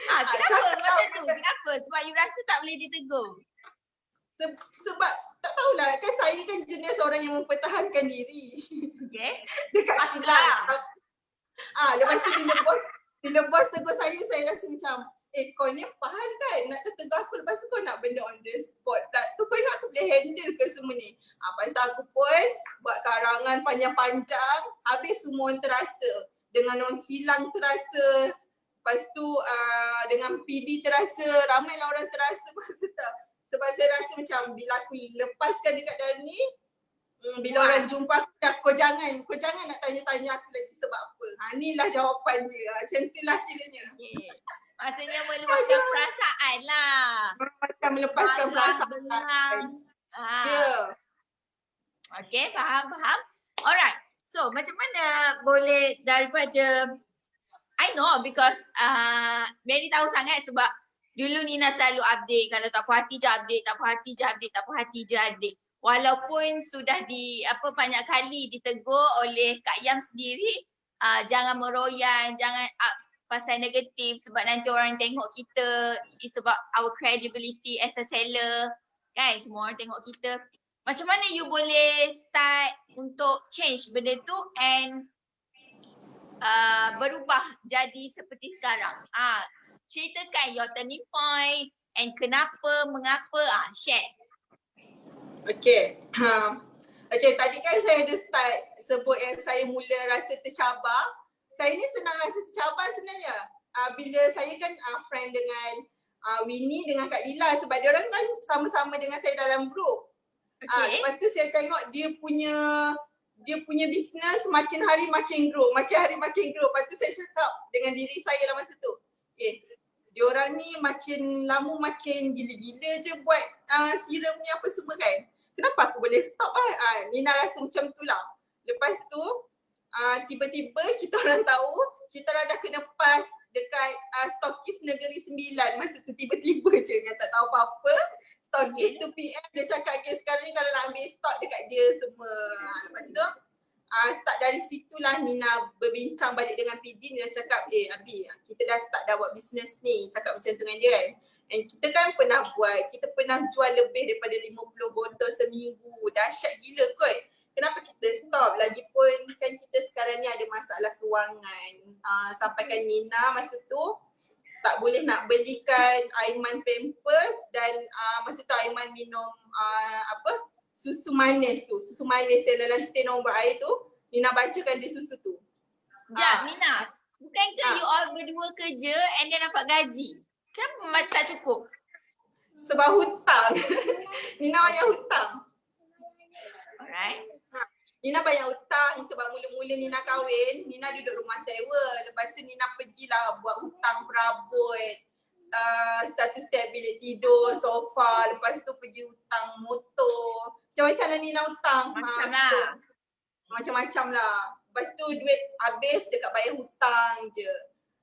[SPEAKER 1] Kenapa masa tu? Kenapa? Sebab you rasa tak boleh ditegur.
[SPEAKER 2] Sebab tak tahulah kan saya kan jenis orang yang mempertahankan diri.
[SPEAKER 1] Okay.
[SPEAKER 2] Dekat kilang. Lepas tu bila bos tegur saya rasa macam kau ni faham kan nak tegur aku lepas tu kau nak benda on the spot pula. Tu kau ingat aku boleh handle ke semua ni? Pasal aku pun buat karangan panjang-panjang, habis semua orang terasa. Dengan orang kilang terasa. Lepas tu dengan PD terasa, ramailah orang terasa masa tu. Sebab saya rasa macam bila aku lepaskan dekat dalam ni, bila orang jumpa aku dah, kau jangan nak tanya-tanya aku lagi sebab apa. Inilah jawapan dia. Macam itulah kiranya.
[SPEAKER 1] Okay. Maksudnya melepaskan perasaan lah.
[SPEAKER 2] Macam melepaskan perasaan.
[SPEAKER 1] Okay, faham. Alright. So macam mana boleh daripada, I know because Mary tahu sangat sebab dulu Nina selalu update. Kalau tak puas hati je update, tak puas hati je update. Walaupun sudah banyak kali ditegur oleh Kak Yam sendiri, jangan meroyan, jangan pasal negatif sebab nanti orang tengok kita, sebab our credibility as a seller, kan, semua orang tengok kita. Macam mana you boleh start untuk change benda tu and berubah jadi seperti sekarang? Ceritakan your turning point and kenapa, mengapa, share.
[SPEAKER 2] Okay. Okay, tadi kan saya ada start sebut yang saya mula rasa tercabar. Saya ni senang rasa tercabar sebenarnya. Bila saya kan friend dengan Winnie dengan Kak Dila sebab dia orang kan sama-sama dengan saya dalam group.
[SPEAKER 1] Okay.
[SPEAKER 2] Lepas tu saya tengok dia punya bisnes makin hari makin grow. Lepas tu saya cakap dengan diri saya lah masa tu. Diorang ni makin lama makin gila-gila je buat serum ni apa semua kan. Kenapa aku boleh stop Nina rasa macam tu lah. Lepas tu tiba-tiba kita orang tahu kita orang dah kena pass dekat stokis Negeri Sembilan. Masa tu tiba-tiba je yang tak tahu apa-apa. Stokis tu PM dia cakap sekarang ni kalau nak ambil stok dekat dia semua. Lepas tu start dari situlah Nina berbincang balik dengan PD. Nina cakap Abi kita dah start dah buat bisnes ni. Cakap macam tu dengan dia kan. And kita kan pernah buat, kita pernah jual lebih daripada 50 botol seminggu. Dahsyat gila kot. Kenapa kita stop? Lagipun kan kita sekarang ni ada masalah kewangan. Sampaikan Nina masa tu tak boleh nak belikan Aiman Pampers dan masa tu Aiman minum susu manis tu. Susu manis yang dalam tin nombor air tu. Nina bacakan dia susu tu.
[SPEAKER 1] Sekejap Nina, bukankah you all berdua kerja and then dapat gaji? Kenapa tak cukup?
[SPEAKER 2] Sebab hutang. Nina banyak hutang.
[SPEAKER 1] Alright.
[SPEAKER 2] Nina banyak hutang sebab mula-mula Nina kahwin, Nina duduk rumah sewa. Lepas tu Nina pergilah buat hutang perabot. Satu set bilik tidur, sofa, lepas tu pergi hutang motor. Macam-macam lah Nina hutang. Macam-macam lah. Lepas tu duit habis dekat bayar hutang je.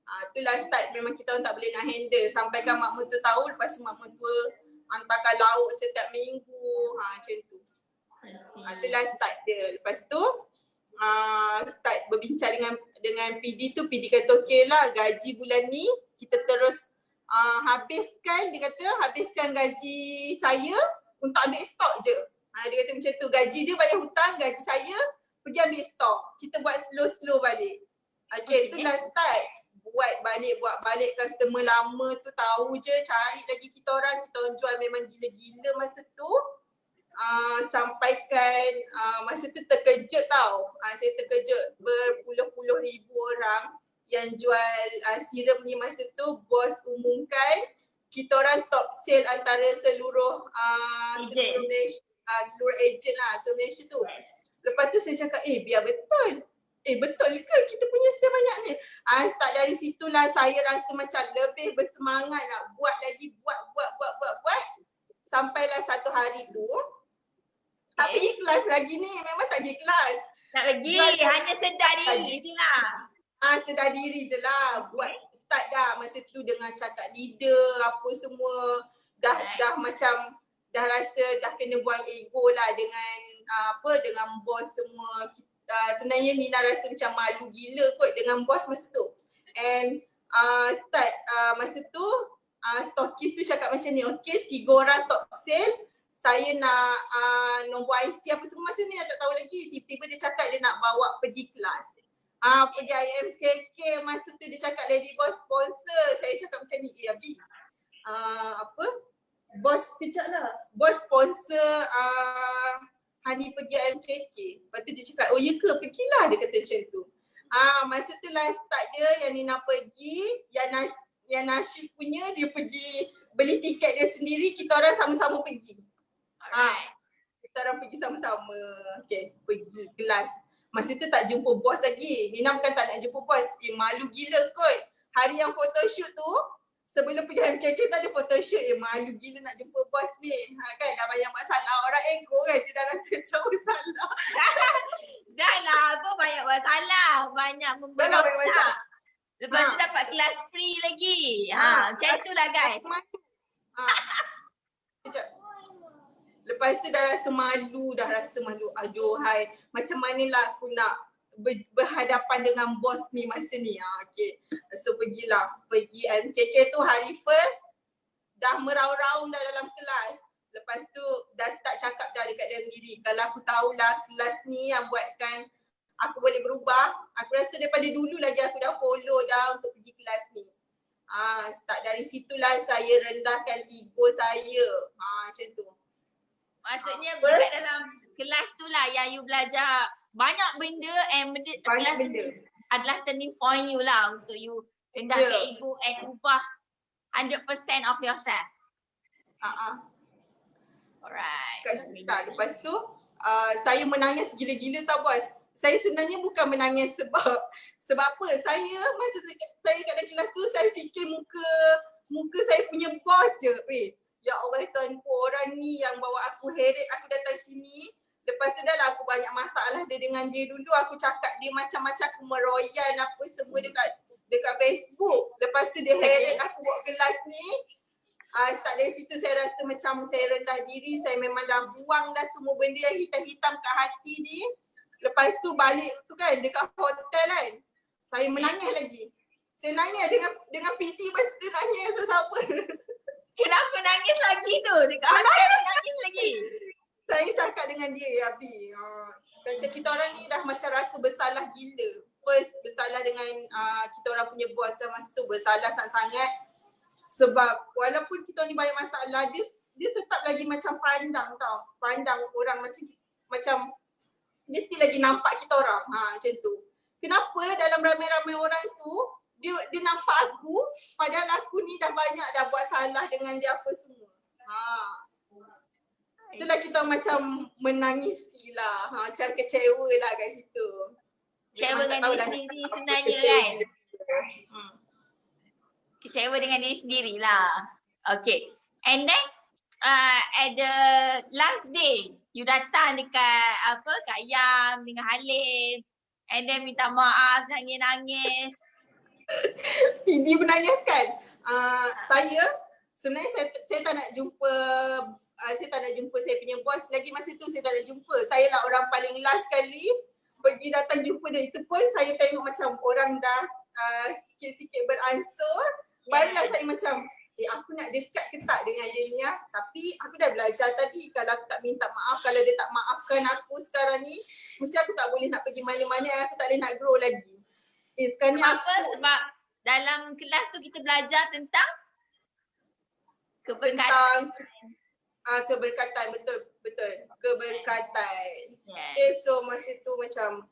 [SPEAKER 2] Itulah start memang kita orang tak boleh nak handle. Sampaikan mak mentua tahu, lepas tu mak mentua hantarkan lauk setiap minggu. Macam tu. Itulah start dia. Lepas tu start berbincang dengan PD tu. PD kata okey lah gaji bulan ni kita terus habiskan. Dia kata habiskan gaji saya untuk ambil stok je. Dia kata macam tu. Gaji dia bayar hutang, gaji saya pergi ambil stok. Kita buat slow-slow balik. Okay, itulah start. Buat balik customer lama tu tahu je, cari lagi kita orang jual memang gila-gila masa tu. Sampaikan masa tu terkejut tau. Saya terkejut berpuluh-puluh ribu orang yang jual sirup ni masa tu. Bos umumkan kita orang top sale antara seluruh Malaysia, seluruh agent lah seluruh Malaysia tu. Lepas tu saya cakap biar betul. Betul ke kita punya sale banyak ni? Start dari situlah saya rasa macam lebih bersemangat nak buat lagi, buat. Sampailah satu hari tu tak pergi kelas lagi ni, memang tak pergi kelas.
[SPEAKER 1] Tak pergi, hanya sedar diri je lah.
[SPEAKER 2] Sedar diri je lah. Buat start dah masa tu dengan cakap leader apa semua. Dah macam dah rasa dah kena buang ego lah dengan dengan bos semua. Sebenarnya Nina rasa macam malu gila kot dengan bos masa tu. And start masa tu stokis tu cakap macam ni, okey 3 orang top sale, saya nak nombor IC apa semua. Masa ni saya tak tahu lagi. Tiba-tiba dia cakap dia nak bawa pergi kelas. Pergi IMKK masa tu dia cakap lady boss sponsor. Saya cakap macam ni, Abi bos kejap lah. Bos sponsor Hani pergi IMKK. Lepas tu dia cakap, oh ya ke? Pergilah, dia kata macam tu. Masa tu lah start dia yang Nina pergi, yang Nasyid punya dia pergi beli tiket dia sendiri, kita orang sama-sama pergi. Kita orang pergi sama-sama. Okay, pergi kelas. Masa tu tak jumpa bos lagi. Nina bukan tak nak jumpa bos. Malu gila kot. Hari yang photoshoot tu, sebelum pergi MKK tak ada photoshoot. Malu gila nak jumpa bos ni. Kan dah banyak masalah. Orang ego kan, dia dah rasa macam masalah.
[SPEAKER 1] Dah lah, apa banyak masalah. Banyak memberontak. Lepas tu dapat kelas free lagi. Macam itulah guys. Lepas tu dah rasa malu. Aduhai, macam manalah aku nak berhadapan dengan bos ni masa ni. Okay. So pergi MKK tu hari first. Dah merau-raung dah dalam kelas. Lepas tu dah start cakap dah dekat dalam diri. Kalau aku tahulah kelas ni yang buatkan aku boleh berubah. Aku rasa daripada dulu lagi aku dah follow dah untuk pergi kelas ni. Start dari situlah saya rendahkan ego saya. Macam tu. Maksudnya dekat dalam kelas tu lah yang you belajar banyak benda and kelas adalah turning point you lah untuk you rendahkan ego and ubah 100% of yourself. Alright. Lepas tu saya menangis gila-gila tau bos. Saya sebenarnya bukan menangis sebab apa? Masa saya kat dalam kelas tu saya fikir muka saya punya bos je. Ya Allah tuanku, orang ni yang bawa aku heret aku datang sini.
[SPEAKER 2] Lepas tu dah lah aku banyak masalah dia dengan dia dulu. Aku cakap dia macam-macam, aku meroyan apa semua dekat Facebook. Lepas tu dia heret aku buat kelas ni. Start dari situ saya rasa macam saya rendah diri. Saya memang dah buang dah semua benda yang hitam-hitam kat hati ni. Lepas tu balik tu kan dekat hotel kan. Saya menangis lagi. Saya nangis dengan PT, lepas tu nangis sama-sama.
[SPEAKER 1] Kenapa nangis lagi tu? Dekat hotel nangis lagi.
[SPEAKER 2] Saya cakap dengan dia, ya Abi, macam kita orang ni dah macam rasa bersalah gila. First, bersalah dengan kita orang punya bos masa tu, bersalah sangat-sangat. Sebab walaupun kita ni banyak masalah, dia tetap lagi macam pandang tau. Pandang orang macam dia still lagi nampak kita orang. Macam tu. Kenapa dalam ramai-ramai orang tu, dia nampak aku, padahal aku ni dah banyak dah buat salah dengan dia apa semua. Itulah kita macam menangisi lah. Macam kecewa lah kat situ.
[SPEAKER 1] Kecewa dengan diri sendiri sebenarnya kan? Kecewa dengan diri sendiri lah. Okay. And then at the last day, you datang dekat Kak Yam dengan Halim. And then minta maaf, nangis-nangis.
[SPEAKER 2] Dia menangis kan? Saya sebenarnya saya tak nak jumpa saya punya bos lagi masa tu. Saya tak nak jumpa. Saya lah orang paling last kali pergi datang jumpa dia. Itu pun saya tengok macam orang dah sikit-sikit beransur. Barulah saya macam aku nak dekat ke tak dengan dia ni. Tapi aku dah belajar tadi, kalau aku tak minta maaf, kalau dia tak maafkan aku sekarang ni, mesti aku tak boleh nak pergi mana-mana, aku tak boleh nak grow lagi. Sekarang ni
[SPEAKER 1] Sebab dalam kelas tu kita belajar tentang keberkatan.
[SPEAKER 2] Keberkatan, betul. Keberkatan.
[SPEAKER 1] Yes.
[SPEAKER 2] Okay, so masa tu macam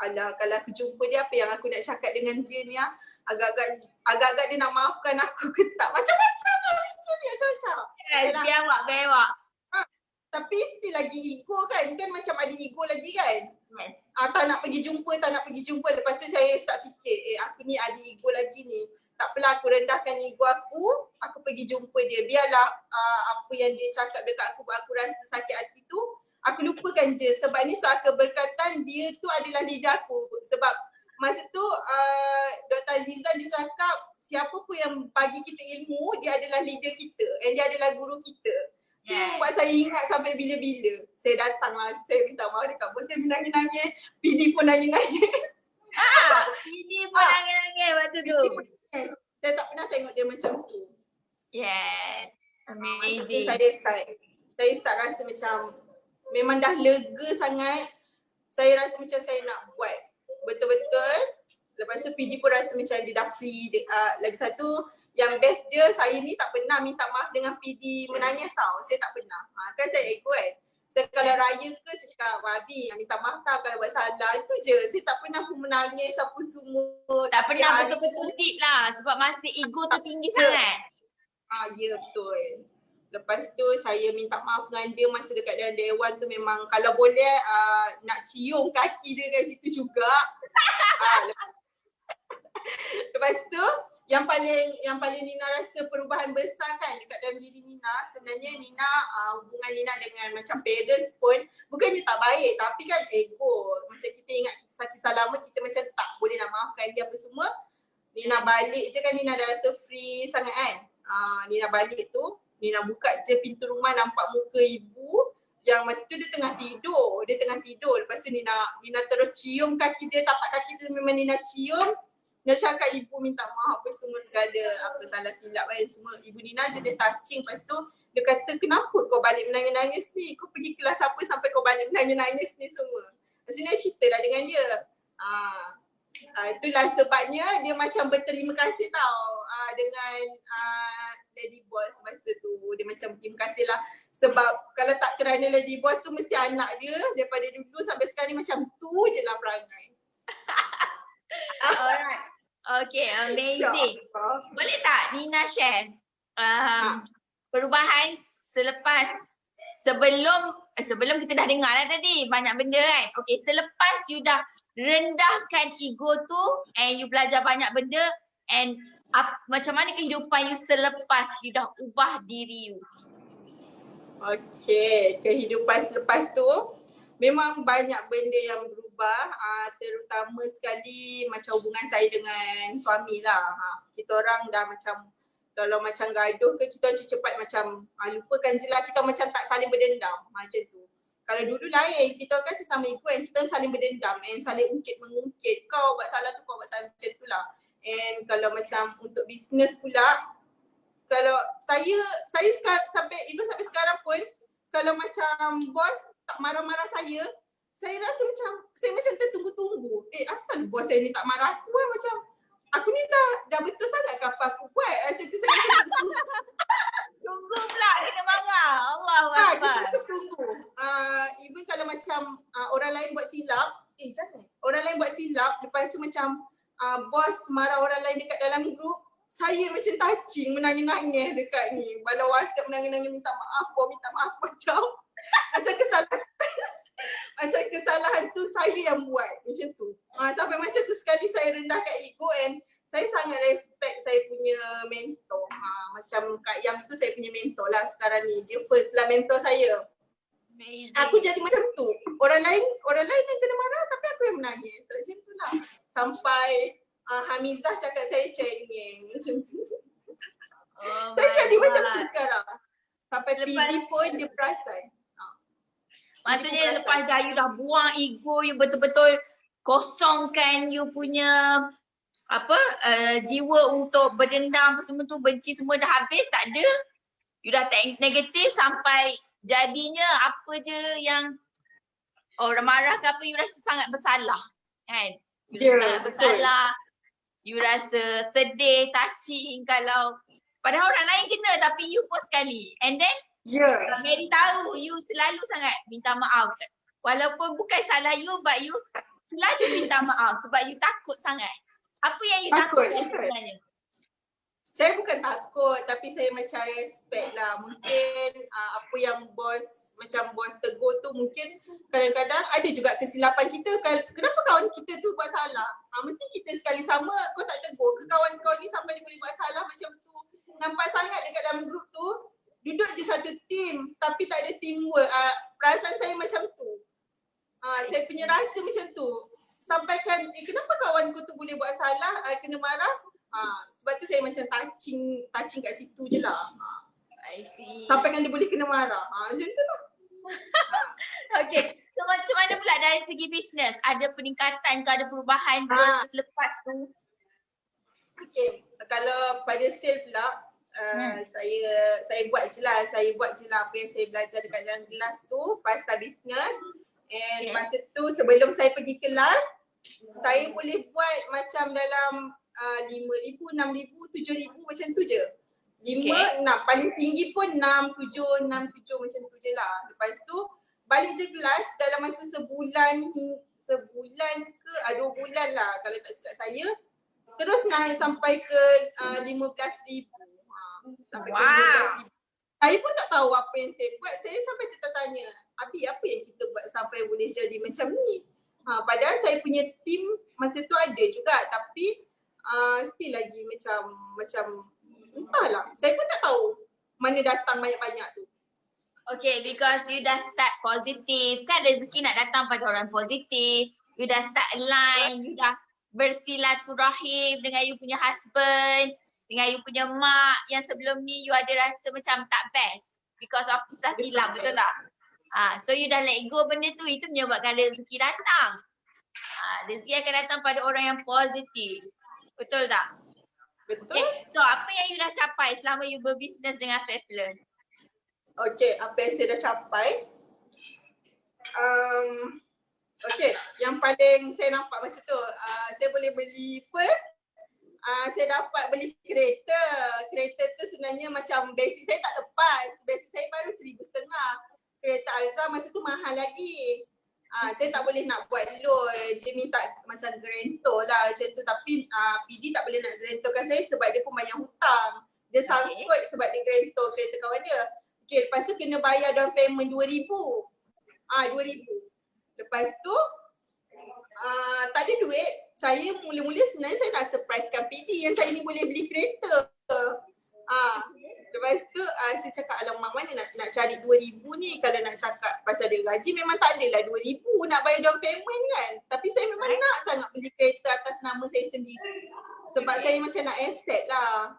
[SPEAKER 2] alah, kalau aku jumpa dia, apa yang aku nak cakap dengan dia ni agak-agak dia nak maafkan aku ke tak. Macam-macam lah fikir dia, macam-macam.
[SPEAKER 1] Yes, bewak.
[SPEAKER 2] Tapi still lagi ego kan macam ada ego lagi kan.
[SPEAKER 1] Yes.
[SPEAKER 2] Tak nak pergi jumpa. Lepas tu saya start fikir, aku ni ada ego lagi ni. Tak apalah, aku rendahkan ego aku pergi jumpa dia. Biarlah apa yang dia cakap dekat aku buat aku rasa sakit hati tu, aku lupakan je. Sebab ni soal keberkatan, dia tu adalah leader aku. Sebab masa tu Dr. Azizan dia cakap, siapa pun yang bagi kita ilmu, dia adalah leader kita. And dia adalah guru kita. Itu yang buat saya ingat sampai bila-bila. Saya datang lah, saya minta maaf dekat bos, saya menangis-nangis. PD pun nangis-nangis.
[SPEAKER 1] PD pun nangis-nangis waktu tu.
[SPEAKER 2] Saya tak pernah tengok dia macam tu.
[SPEAKER 1] Yeah, amazing.
[SPEAKER 2] Saya start rasa macam memang dah lega sangat. Saya rasa macam saya nak buat betul-betul. Lepas tu PD pun rasa macam dia dah free. Lagi satu, yang best dia, saya ni tak pernah minta maaf dengan PD menangis tau. Saya tak pernah. Kan saya ego kan. Saya kalau raya ke, saya cakap, Abi minta maaf tau kalau buat salah. Itu je. Saya tak pernah pun menangis apa semua.
[SPEAKER 1] Tak pernah betul-betul deep lah. Sebab masa ego tu tinggi sangat.
[SPEAKER 2] Ya betul. Lepas tu saya minta maaf dengan dia masa dekat dalam dewan tu, memang kalau boleh nak cium kaki dia kat situ juga. Lepas tu yang paling Nina rasa perubahan besar kan dekat dalam diri Nina, sebenarnya Nina hubungan Nina dengan macam parents pun bukannya tak baik, tapi kan ego. Macam kita ingat kisah lama, kita macam tak boleh nak maafkan dia apa semua. Nina balik je kan, Nina dah rasa free sangat kan. Nina balik tu, Nina buka je pintu rumah, nampak muka ibu yang masa tu dia tengah tidur. Lepas tu Nina terus cium kaki dia, tapak kaki dia memang Nina cium. Dia cakap ibu minta maaf apa semua segala apa salah silap kan semua. Ibu Nina je dia touching. Lepas tu dia kata, kenapa kau balik menangis-nangis ni? Kau pergi kelas apa sampai kau balik menangis-nangis ni semua? Lepas tu dia ceritalah dengan dia. Itulah sebabnya dia macam berterima kasih tau dengan Lady Boss masa tu. Dia macam terima kasih lah. Sebab kalau tak kerana Lady Boss tu, mesti anak dia daripada dulu sampai sekarang ni macam tu je lah perangai.
[SPEAKER 1] Alright. Okay, amazing. Boleh tak Nina share perubahan sebelum kita dah dengar lah tadi banyak benda kan. Okay, selepas you dah rendahkan ego tu and you belajar banyak benda, and macam mana kehidupan you selepas you dah ubah diri you?
[SPEAKER 2] Okay, kehidupan selepas tu memang banyak benda yang berubah, terutama sekali macam hubungan saya dengan suami lah. Kita orang dah macam, kalau macam gaduh ke kita cepat macam lupakan je lah, kita macam tak saling berdendam macam tu. Kalau dulu lain, kita kan sesama ibu kan, kita saling berdendam and saling ungkit-mengungkit, kau buat salah tu, kau buat salah, macam tu lah. And kalau macam untuk bisnes pula, kalau saya sekarang, sampai sekarang pun, kalau macam bos tak marah-marah saya rasa macam, saya macam tertunggu-tunggu. Asal bos saya ni tak marah aku kan, macam aku ni dah betul sangat ke apa aku buat? Macam tu saya macam
[SPEAKER 1] Tunggu pula kena marah. Allahu Akbar.
[SPEAKER 2] kita tunggu. Even kalau macam orang lain buat silap, jangan. Orang lain buat silap, lepas tu macam bos marah orang lain dekat dalam grup, saya macam touching, menangis-nangis dekat ni. Balas WhatsApp menangis-nangis minta maaf macam kesalahan tu saya yang buat macam tu. Sampai macam tu sekali saya rendahkan ego and saya sangat respect saya punya mentor. Macam Kak Yang tu saya punya mentor lah sekarang ni. Dia first lah mentor saya.
[SPEAKER 1] Amazing.
[SPEAKER 2] Aku jadi macam tu. Orang lain yang kena marah tapi aku yang menangis. Macam tu lah. Sampai Hamizah cakap saya cengeng macam tu. Saya jadi macam tu sekarang. Sampai PD pun dia perasan.
[SPEAKER 1] Maksudnya lepas dah you dah buang ego, you betul-betul kosongkan you punya jiwa untuk berdendam semua tu, benci semua dah habis, tak ada. You dah tak negatif sampai jadinya apa je yang orang marah ke apa, you rasa sangat bersalah kan. You rasa sangat bersalah. You rasa sedih, touching kalau padahal orang lain kena tapi you pun sekali. And then Mary tahu you selalu sangat minta maaf. Walaupun bukan salah you, but you selalu minta maaf sebab you takut sangat. Apa yang you takut sebenarnya?
[SPEAKER 2] Saya bukan takut tapi saya macam respect lah. Mungkin apa yang bos tegur tu mungkin kadang-kadang ada juga kesilapan kita. Kenapa kawan kita tu buat salah? Mesti kita sekali sama kau tak tegur ke kawan kau ni sampai dia boleh buat salah macam tu. Nampak sangat dekat dalam grup tu, duduk je satu team tapi tak ada teamwork. Perasaan saya macam tu. Saya punya rasa macam tu. Sampaikan, kenapa kawan kau tu boleh buat salah, kena marah? Sebab tu saya macam touching kat situ je lah.
[SPEAKER 1] I see.
[SPEAKER 2] Sampaikan dia boleh kena marah. Macam tu lah.
[SPEAKER 1] Okay. So macam mana pula dari segi bisnes? Ada peningkatan ke, ada perubahan ke selepas tu? Okay.
[SPEAKER 2] Kalau pada sale pula, saya buat je lah apa yang saya belajar dekat dalam kelas tu, pasal bisnes. And masa tu sebelum saya pergi kelas, saya boleh buat macam dalam 5,000, 6,000, 7,000 macam tu je. 5, 6, paling tinggi pun 6, 7 macam tu je lah. Lepas tu balik je kelas dalam masa sebulan ke 2 bulan lah kalau tak silap saya. Terus naik sampai ke 15,000. Sampai ke 15,000. Saya pun tak tahu apa yang saya buat. Saya sampai tertanya, Abi apa yang kita buat sampai boleh jadi macam ni? Padahal saya punya team masa tu ada juga tapi still lagi macam entahlah. Saya pun tak tahu mana datang banyak-banyak tu.
[SPEAKER 1] Okay, because you dah start positif. Kan rezeki nak datang pada orang positif. You dah start align, you dah bersilaturahim dengan you punya husband, dengan you punya mak yang sebelum ni you ada rasa macam tak best because of kisah silam, betul tak? So you dah let go benda tu, itu menyebabkan rezeki datang. Rezeki akan datang pada orang yang positif. Betul tak?
[SPEAKER 2] Betul.
[SPEAKER 1] Okay. So apa yang you dah capai selama you berbisnes dengan Faithlearn?
[SPEAKER 2] Okay, apa yang saya dah capai? Okay, yang paling saya nampak masa tu, saya boleh beli first. Saya dapat beli kereta. Kereta tu sebenarnya macam basic saya tak lepas. Basic saya baru 1,500. Kereta Alza masa tu mahal lagi. Saya tak boleh nak buat loan. Dia minta macam guarantor lah macam tu. Tapi PD tak boleh nak guarantorkan saya sebab dia pun bayar hutang. Dia sangkut sebab dia guarantor kereta kawan dia. Okay, lepas tu kena bayar down payment 2,000. 2,000. Lepas tu tak ada duit. Saya mula-mula sebenarnya saya nak surprisekan PD yang saya ni boleh beli kereta. Lepas tu saya cakap alamak mana nak cari 2,000 ni, kalau nak cakap pasal dia gaji memang tak adalah 2,000 nak bayar down payment kan. Tapi saya memang nak sangat beli kereta atas nama saya sendiri. Sebab saya macam nak asset lah,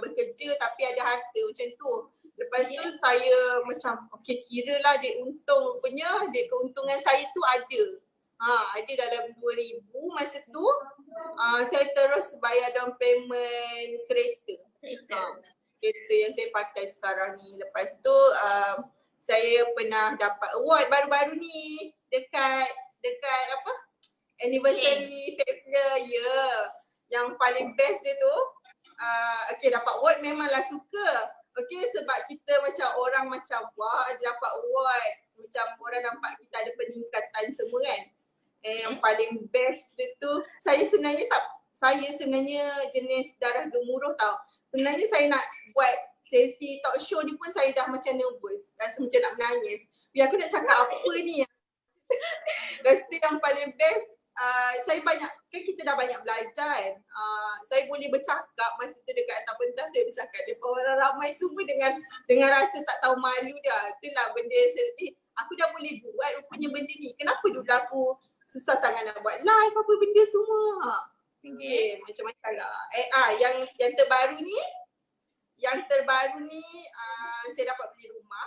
[SPEAKER 2] bekerja tapi ada harta macam tu. Lepas tu saya macam okey kiralah duit untung punya, duit keuntungan saya tu ada. Ada dalam 2,000 masa tu saya terus bayar down payment kereta. Kereta yang saya pakai sekarang ni. Lepas tu saya pernah dapat award baru-baru ni dekat apa? Anniversary Fair ya. Yang paling best dia tu okey dapat award memanglah suka. Okey sebab kita macam orang macam wah ada dapat award. Macam orang nampak kita ada peningkatan semua kan. Yang paling best dia tu saya sebenarnya jenis darah gemuruh tau. Sebenarnya saya nak buat sesi talk show ni pun saya dah macam nervous. Rasa macam nak menangis. Biar aku nak cakap apa ni. Rasa yang paling best, saya banyak, kan kita dah banyak belajar. Saya boleh bercakap masa tu dekat atas pentas saya bercakap. Depan orang ramai semua dengan rasa tak tahu malu dah. Itulah benda aku dah boleh buat rupanya benda ni. Kenapa dulu aku susah sangat nak buat live apa benda semua. Okay, macam-macam lah. Yang terbaru ni saya dapat beli rumah.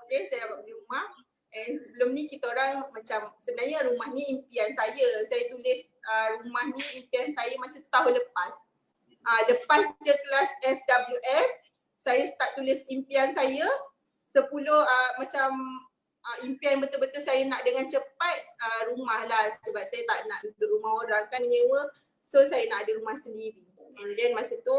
[SPEAKER 2] Okay, saya dapat beli rumah. And sebelum ni kita orang macam sebenarnya rumah ni impian saya. Saya tulis rumah ni impian saya masa tahun lepas. Lepas je kelas SWS, saya start tulis impian saya 10 macam impian betul-betul saya nak dengan cepat rumah lah. Sebab saya tak nak duduk rumah orang kan menyewa. So saya nak ada rumah sendiri. And then masa tu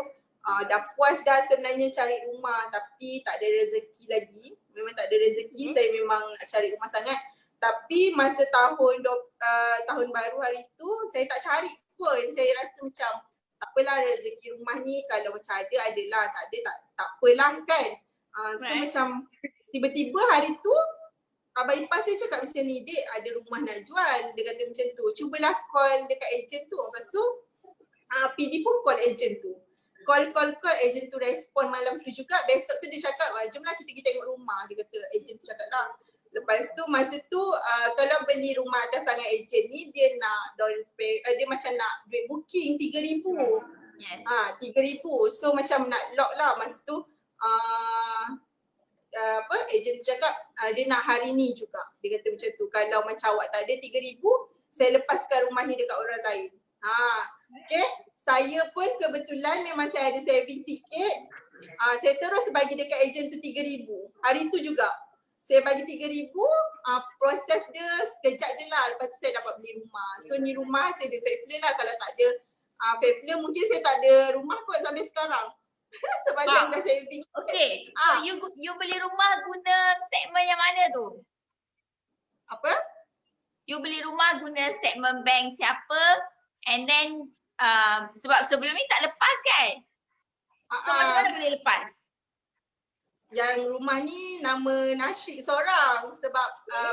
[SPEAKER 2] dah puas dah sebenarnya cari rumah tapi tak ada rezeki lagi. Memang tak ada rezeki, saya memang nak cari rumah sangat. Tapi masa tahun baru hari tu saya tak cari pun. Saya rasa macam tak apalah rezeki rumah ni kalau macam ada adalah, tak ada tak apalah kan. So macam tiba-tiba hari tu Abang Ipah saya cakap macam ni, Dek ada rumah nak jual. Dia kata macam tu, cubalah call dekat ejen tu. Lepas tu PD pun call ejen tu. Call ejen tu respon malam tu juga. Besok tu dia cakap jomlah kita pergi tengok rumah. Dia kata ejen tu cakap lah. Lepas tu masa tu kalau beli rumah atas tangan ejen ni dia nak down pay, dia macam nak duit booking 3,000. Yes. 3,000. So macam nak lock lah masa tu ejen tu cakap dia nak hari ni juga. Dia kata macam tu, kalau macam awak tak ada 3,000 saya lepaskan rumah ni dekat orang lain. Okay, saya pun kebetulan memang saya ada saving sikit. Saya terus bagi dekat ejen tu 3,000. Hari tu juga saya bagi 3,000, proses dia sekejap je lah. Lepas tu saya dapat beli rumah. So ni rumah saya ada fair play lah. Kalau tak ada fair play mungkin saya tak ada rumah kot sampai sekarang. Sebab saya dah saving.
[SPEAKER 1] Okay, so you beli rumah guna statement yang mana tu?
[SPEAKER 2] Apa?
[SPEAKER 1] You beli rumah guna statement bank siapa, and then sebab sebelum ni tak lepas kan? So macam mana boleh lepas?
[SPEAKER 2] Yang rumah ni nama Nasrik seorang. Sebab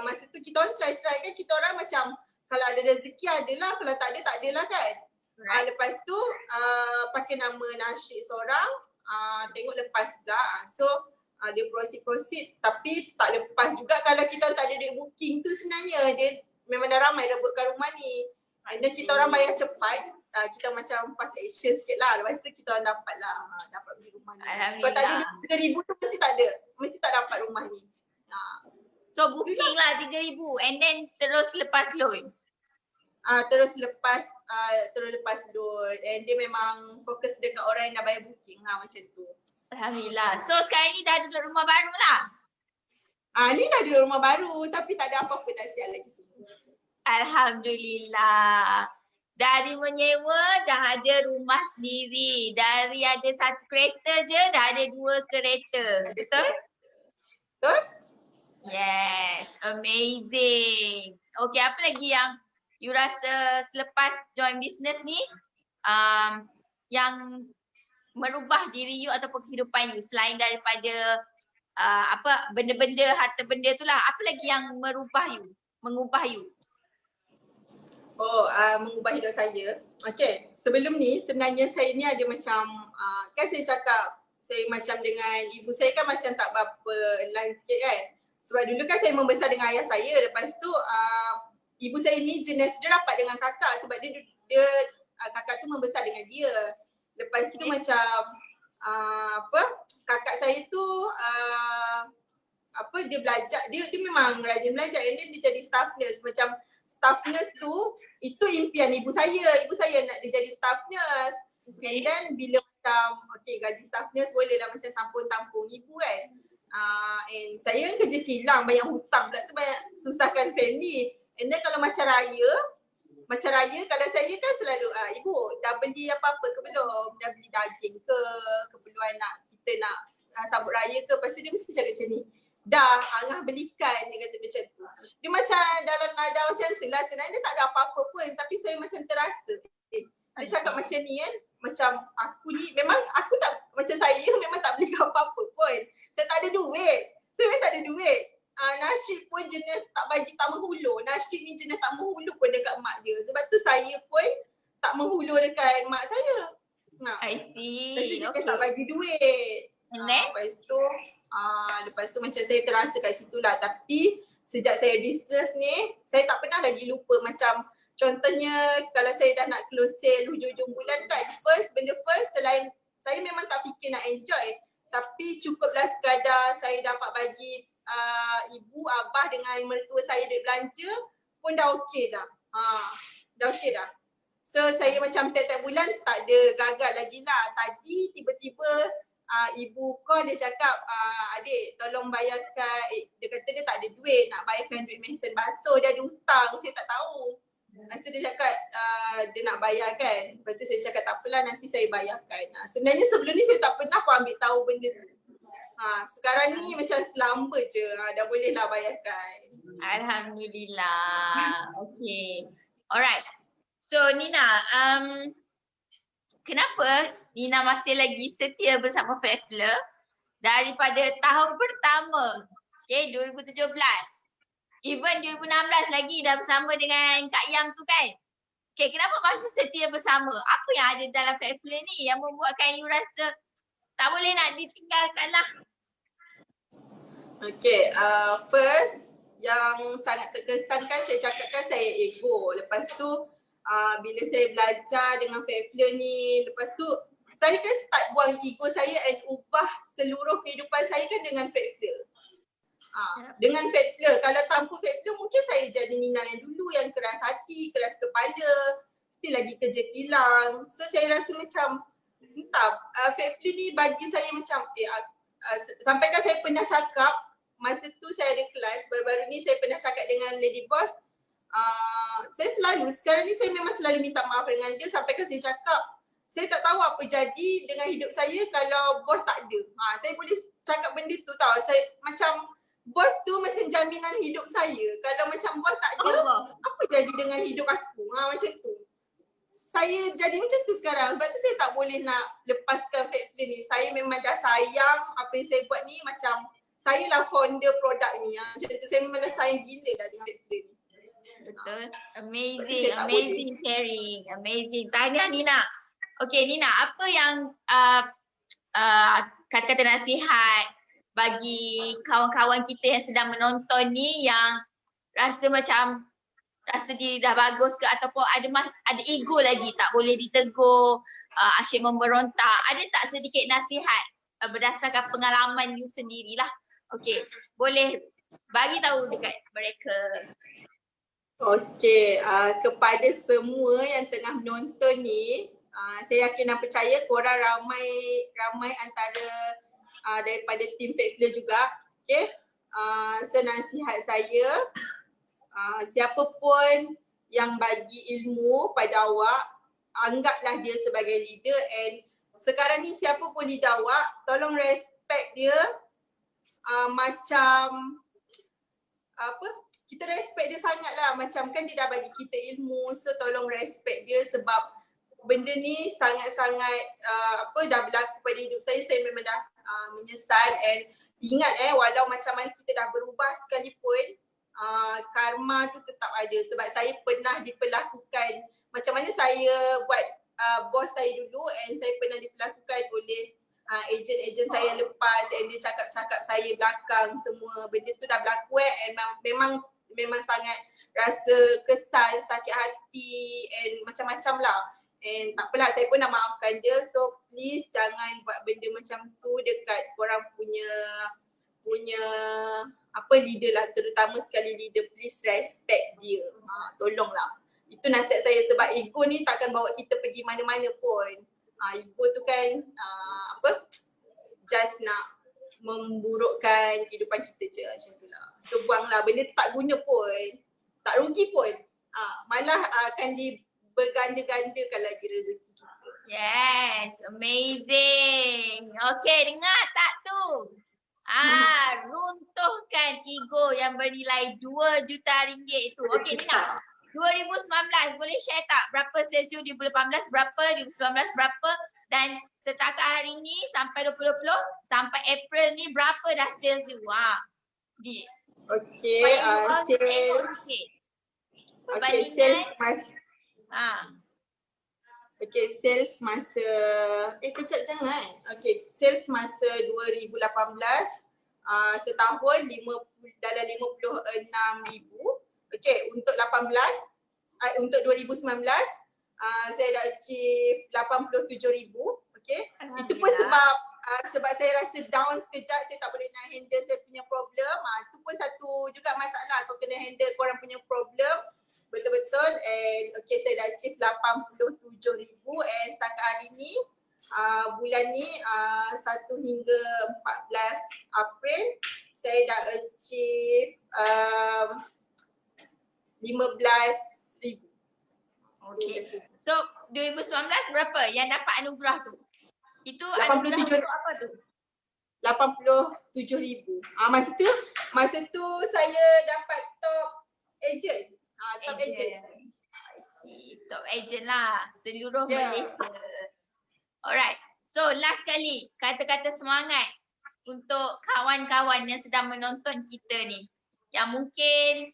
[SPEAKER 2] masa tu kita orang try kan, kita orang macam kalau ada rezeki adalah, kalau tak adalah kan. Lepas tu pakai nama Nasrik seorang, tengok lepas juga. So dia proceed tapi tak lepas juga kalau kita tak ada duit booking tu. Sebenarnya dia memang dah ramai rebutkan rumah ni. Dan kita orang bayar cepat, kita macam fast action sikit lah. Lepas tu kita orang dapat beli rumah ni. Kalau tak ada 3,000 tu mesti tak dapat rumah ni.
[SPEAKER 1] So booking lah 3,000 and then terus lepas loan.
[SPEAKER 2] Terus lepas loan, and dia memang fokus dekat orang yang nak bayar booking macam tu.
[SPEAKER 1] Alhamdulillah. So sekarang ni dah ada rumah baru lah.
[SPEAKER 2] Ni dah ada rumah baru tapi tak ada apa-apa, tak siap lagi semua.
[SPEAKER 1] Alhamdulillah. Dari menyewa dah ada rumah sendiri. Dari ada satu kereta je dah ada 2 kereta. Betul?
[SPEAKER 2] Betul?
[SPEAKER 1] Yes, amazing. Okay, apa lagi yang you rasa selepas join business ni yang merubah diri you ataupun kehidupan you selain daripada benda-benda, harta benda tu lah. Apa lagi yang mengubah you?
[SPEAKER 2] Mengubah hidup saya. Okay, sebelum ni sebenarnya saya ni ada macam kan saya cakap saya macam dengan ibu saya kan macam tak berapa lain sikit kan. Sebab dulu kan saya membesar dengan ayah saya. Lepas tu ibu saya ni jenis dia rapat dengan kakak sebab dia kakak tu membesar dengan dia. Lepas tu macam kakak saya tu dia belajar, dia memang rajin belajar and then dia jadi staff nurse. Macam staff nurse tu itu impian ibu saya. Ibu saya nak dia jadi staff nurse. And then bila macam gaji staff nurse boleh lah macam tampung-tampung ibu kan. And saya kerja kilang, banyak hutang pula tu, banyak susahkan family. And then kalau macam raya kalau saya kan selalu ibu dah beli apa-apa ke belum? Dah beli daging ke? Keperluan kita nak sambut raya ke? Lepas tu dia mesti cakap macam ni. Dah, Angah belikan, dia kata macam tu. Dia macam dalam nada macam tu lah. Sebenarnya dia tak ada apa-apa pun tapi saya macam terasa. Dia cakap macam ni kan. Macam aku ni, memang aku tak, macam saya memang tak beli apa-apa pun. Saya tak ada duit. Saya memang tak ada duit. Nasyid pun jenis tak bagi, tak menghulur. Nasyid ni jenis tak menghulur pun dekat mak dia. Sebab tu saya pun tak menghulur dekat mak saya.
[SPEAKER 1] I see.
[SPEAKER 2] Lepas tu jenis tak bagi duit. Lepas tu macam saya terasa kat situ lah. Tapi sejak saya bisnes ni, saya tak pernah lagi lupa. Macam contohnya kalau saya dah nak close sale hujung-hujung bulan kan. Benda first selain saya memang tak fikir nak enjoy. Tapi cukuplah sekadar saya dapat bagi ibu, abah dengan mertua saya duit belanja pun dah okey dah. Dah okey dah. So saya macam tiap-tiap bulan tak ada gagal lagi lah. Tadi tiba-tiba ibu call, dia cakap adik tolong bayarkan, dia kata dia tak ada duit nak bayarkan duit mesin basuh, dia ada hutang, saya tak tahu. Lepas tu dia cakap dia nak bayar kan. Lepas tu saya cakap tak apalah, nanti saya bayarkan. Sebenarnya sebelum ni saya tak pernah pun ambil tahu benda tu. Sekarang ni macam selamba je dah boleh lah bayarkan.
[SPEAKER 1] Alhamdulillah. Okay. Alright. So Nina, kenapa Nina masih lagi setia bersama Fairflow daripada tahun pertama, okay, 2017. Even 2016 lagi dah bersama dengan Kak Yang tu kan. Okay, kenapa masih setia bersama? Apa yang ada dalam Fairflow ni yang membuatkan you rasa tak boleh nak ditinggalkan lah?
[SPEAKER 2] Okay, first yang sangat terkesan kan saya cakapkan saya ego. Lepas tu bila saya belajar dengan Fairflow ni, lepas tu saya kan start buang ego saya and ubah seluruh kehidupan saya kan dengan Fairflow. Dengan Fairflow, kalau tanpa Fairflow mungkin saya jadi Nina yang dulu yang keras hati, keras kepala, still lagi kerja kilang. So saya rasa macam entah, Fairflow ni bagi saya macam sampai kan saya pernah cakap masa tu saya ada kelas, baru-baru ni saya pernah cakap dengan Lady Boss, saya selalu, sekarang ni saya memang selalu minta maaf dengan dia sampai kan saya cakap, saya tak tahu apa jadi dengan hidup saya kalau bos tak ada. Saya boleh cakap benda tu tau, saya macam bos tu macam jaminan hidup saya. Kalau macam bos tak ada, apa jadi dengan hidup aku? Macam tu. Saya jadi macam tu sekarang. Sebab tu saya tak boleh nak lepaskan Fairflow ni. Saya memang dah sayang apa yang saya buat ni, macam saya lah founder produk ni. Macam tu saya memang dah sayang gila dah dengan Fairflow ni.
[SPEAKER 1] Betul. Amazing sharing. Amazing. Tahniah Nina. Okay Nina, apa yang kata-kata nasihat bagi kawan-kawan kita yang sedang menonton ni yang rasa macam rasa diri dah bagus ke ataupun ada ego lagi, tak boleh ditegur, asyik memberontak. Ada tak sedikit nasihat berdasarkan pengalaman you sendirilah? Okay, boleh bagi tahu dekat mereka.
[SPEAKER 2] Okay, kepada semua yang tengah menonton ni, saya yakin dan percaya korang ramai antara daripada tim Fairflow juga. Okay, so nasihat saya, siapa pun yang bagi ilmu pada awak, anggaplah dia sebagai leader. And sekarang ni siapa pun leader awak, tolong respect dia. Macam apa, kita respect dia sangat lah. Macam kan dia dah bagi kita ilmu, so tolong respect dia sebab benda ni sangat-sangat dah berlaku pada hidup saya memang dah menyesal. And ingat walau macam mana kita dah berubah sekalipun, karma tu tetap ada. Sebab saya pernah diperlakukan macam mana saya buat bos saya dulu, and saya pernah diperlakukan oleh ejen saya lepas and dia cakap-cakap saya belakang semua. Benda tu dah berlaku and memang sangat rasa kesal, sakit hati and macam-macam lah. And tak apalah, saya pun dah maafkan dia. So please jangan buat benda macam tu dekat korang punya leader lah, terutama sekali leader. Please respect dia. Tolonglah. Itu nasihat saya sebab ego ni takkan bawa kita pergi mana-mana pun. Ego tu kan just nak memburukkan kehidupan kita je macam tu lah. So buanglah, benda tu tak guna pun, tak rugi pun. Malah akan berganda-gandakan lagi rezeki kita.
[SPEAKER 1] Yes, amazing. Okay, dengar tak tu? Runtuhkan ego yang bernilai 2 juta ringgit itu. Okay, Nina. 2019 boleh share tak berapa sales you 2018 berapa, 2019 berapa dan setakat hari ni sampai 2020 sampai April ni berapa dah sales you?
[SPEAKER 2] Okay, sales sales masa kejap jangan. Okay, sales masa 2018 setahun dalam 56,000. Okay, untuk 2019 saya dah achieve 87,000. Okay, itu pun sebab saya rasa down sekejap, saya tak boleh nak handle saya punya problem. Itu pun satu juga masalah, kau kena handle korang punya problem betul-betul. And okay, saya dah achieve 87,000 and setakat hari ni bulan ni 1 hingga 14 April saya dah achieve 15,000.
[SPEAKER 1] Okay. So 2019 berapa yang dapat anugerah tu? Itu
[SPEAKER 2] 87,000
[SPEAKER 1] apa tu?
[SPEAKER 2] 87,000. Masa tu saya dapat top agent. Top agent.
[SPEAKER 1] I see. Top agent lah seluruh Malaysia. Alright. So last kali kata-kata semangat untuk kawan-kawan yang sedang menonton kita ni yang mungkin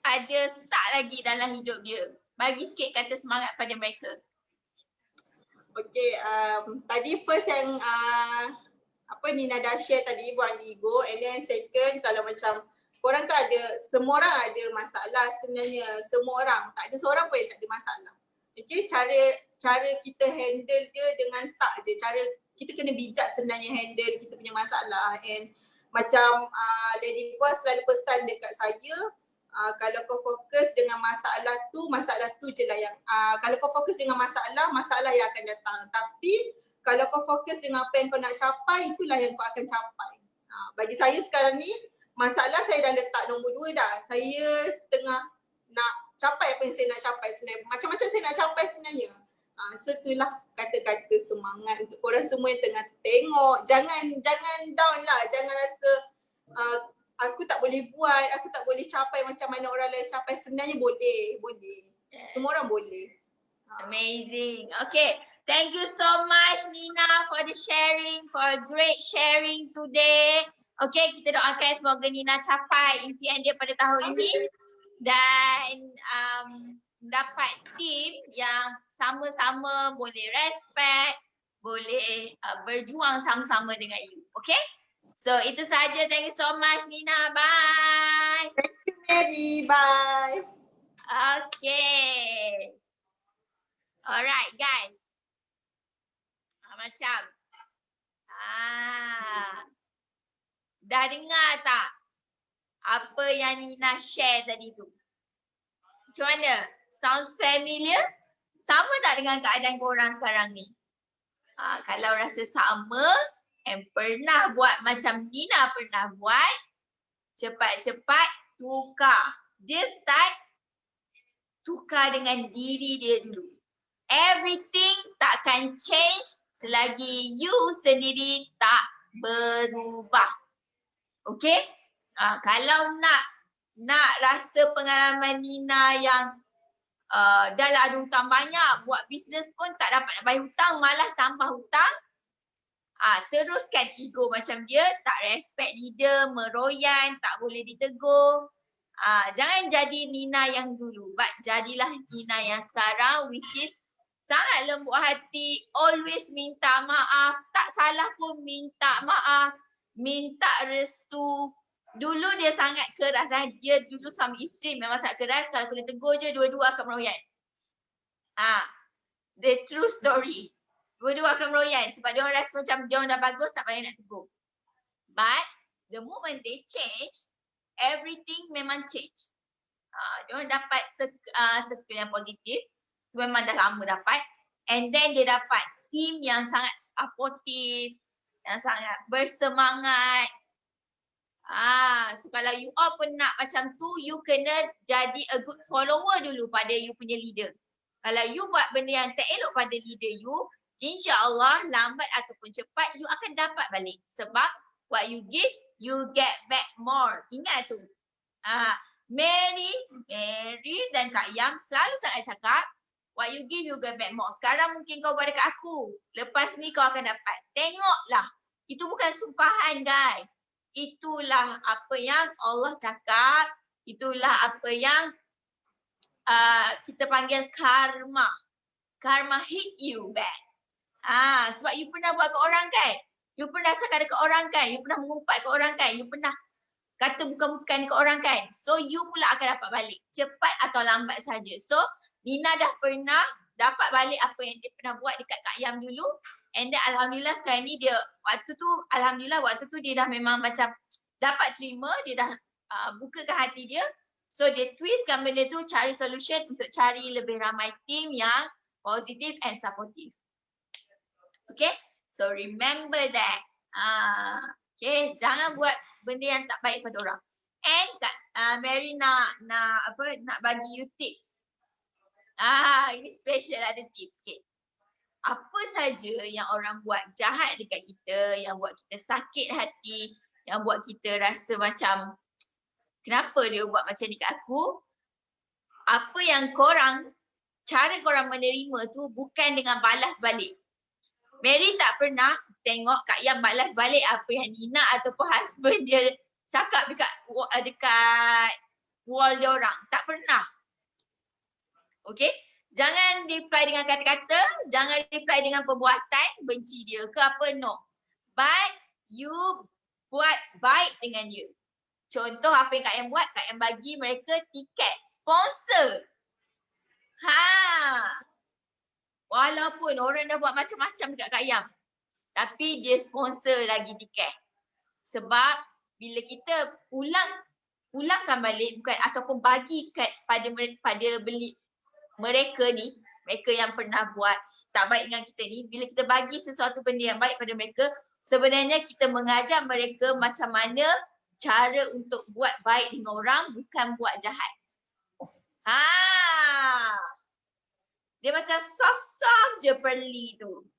[SPEAKER 1] ada stuck lagi dalam hidup dia. Bagi sikit kata semangat pada mereka.
[SPEAKER 2] Okay, tadi first yang Nina dah share tadi buang ego, and then second kalau macam korang tu semua orang ada masalah sebenarnya, semua orang, tak ada seorang pun yang tak ada masalah. Okay, cara kita handle dia dengan tak je, cara kita kena bijak sebenarnya handle kita punya masalah. And macam Lady Boss selalu pesan dekat saya, kalau kau fokus dengan masalah tu je lah yang kalau kau fokus dengan masalah yang akan datang. Tapi kalau kau fokus dengan apa yang kau nak capai, itulah yang kau akan capai. Bagi saya sekarang ni, masalah saya dah letak nombor 2 dah. Saya tengah nak capai apa yang saya nak capai sebenarnya. Macam-macam saya nak capai sebenarnya. So itulah kata-kata semangat untuk korang semua yang tengah tengok. Jangan down lah, jangan rasa aku tak boleh buat, aku tak boleh capai macam mana orang lain capai. Sebenarnya boleh. Semua orang boleh.
[SPEAKER 1] Amazing. Okay. Thank you so much Nina for the sharing, for a great sharing today. Okay, kita doakan semoga Nina capai impian dia pada tahun ini dan dapat team yang sama-sama boleh respect, boleh berjuang sama-sama dengan you. Okay? So itu saja. Thank you so much Nina. Bye.
[SPEAKER 2] Thank you Mary. Bye.
[SPEAKER 1] Okay. Alright guys. Macam dah dengar tak apa yang Nina share tadi tu? Macam mana? Sounds familiar? Sama tak dengan keadaan korang sekarang ni? Kalau rasa sama and pernah buat macam Nina pernah buat, cepat-cepat tukar. Dia start tukar dengan diri dia dulu. Everything takkan change selagi you sendiri tak berubah. Okay? Kalau nak rasa pengalaman Nina yang dah lah ada hutang banyak, buat bisnes pun tak dapat nak bayar hutang, malah tambah hutang, teruskan ego macam dia, tak respect leader, meroyan, tak boleh ditegur. Jangan jadi Nina yang dulu, but jadilah Nina yang sekarang, which is sangat lembut hati, always minta maaf, tak salah pun minta maaf, minta restu. Dulu dia sangat keras, dia dulu suami isteri memang sangat keras, kalau kena tegur je dua-dua akan meroyan. The true story. Dua-dua akan meroyan sebab dia orang rasa macam dia orang dah bagus, tak payah nak tegur. But the moment they change, everything memang change. Dia orang dapat circle yang positif. Memang dah lama dapat. And then dia dapat team yang sangat supportive, yang sangat bersemangat. So kalau you all pun nak macam tu, you kena jadi a good follower dulu pada you punya leader. Kalau you buat benda yang tak elok pada leader you, insya-Allah lambat ataupun cepat you akan dapat balik. Sebab what you give, you get back more. Ingat tu. Mary dan Kak Yam selalu sangat cakap, what you give, you get back more. Sekarang mungkin kau buat dekat aku. Lepas ni kau akan dapat. Tengoklah. Itu bukan sumpahan, guys. Itulah apa yang Allah cakap. Itulah apa yang kita panggil karma. Karma hit you back. Sebab you pernah buat ke orang kan? You pernah cakap dekat orang kan? You pernah mengumpat ke orang kan? You pernah kata bukan-bukan ke orang kan? So you pula akan dapat balik. Cepat atau lambat saja. So Nina dah pernah dapat balik apa yang dia pernah buat dekat Kak Yam dulu. And then Alhamdulillah sekarang ni dia, waktu tu dia dah memang macam dapat terima, dia dah bukakan hati dia. So dia twistkan benda tu, cari solution untuk cari lebih ramai team yang positif and supportive. Okay, so remember that. Okay, jangan buat benda yang tak baik pada orang. And Mary nak bagi you tips. Ini special, ada tips sikit. Apa saja yang orang buat jahat dekat kita, yang buat kita sakit hati, yang buat kita rasa macam kenapa dia buat macam ni kat aku? Apa yang cara korang menerima tu bukan dengan balas balik. Mary tak pernah tengok Kak Yam balas balik apa yang Nina ataupun husband dia cakap dekat wall dia orang. Tak pernah. Okay? Jangan reply dengan kata-kata, jangan reply dengan perbuatan, benci dia ke apa, no. But you buat baik dengan dia. Contoh apa yang Kak Yam buat, Kak Yam bagi mereka tiket, sponsor. Walaupun orang dah buat macam-macam dekat Kak Yam, tapi dia sponsor lagi tiket. Sebab bila kita pulangkan balik bukan ataupun bagi pada beli mereka ni, mereka yang pernah buat tak baik dengan kita ni, bila kita bagi sesuatu benda yang baik pada mereka, sebenarnya kita mengajar mereka macam mana cara untuk buat baik dengan orang, bukan buat jahat. Dia macam soft-soft je perli tu.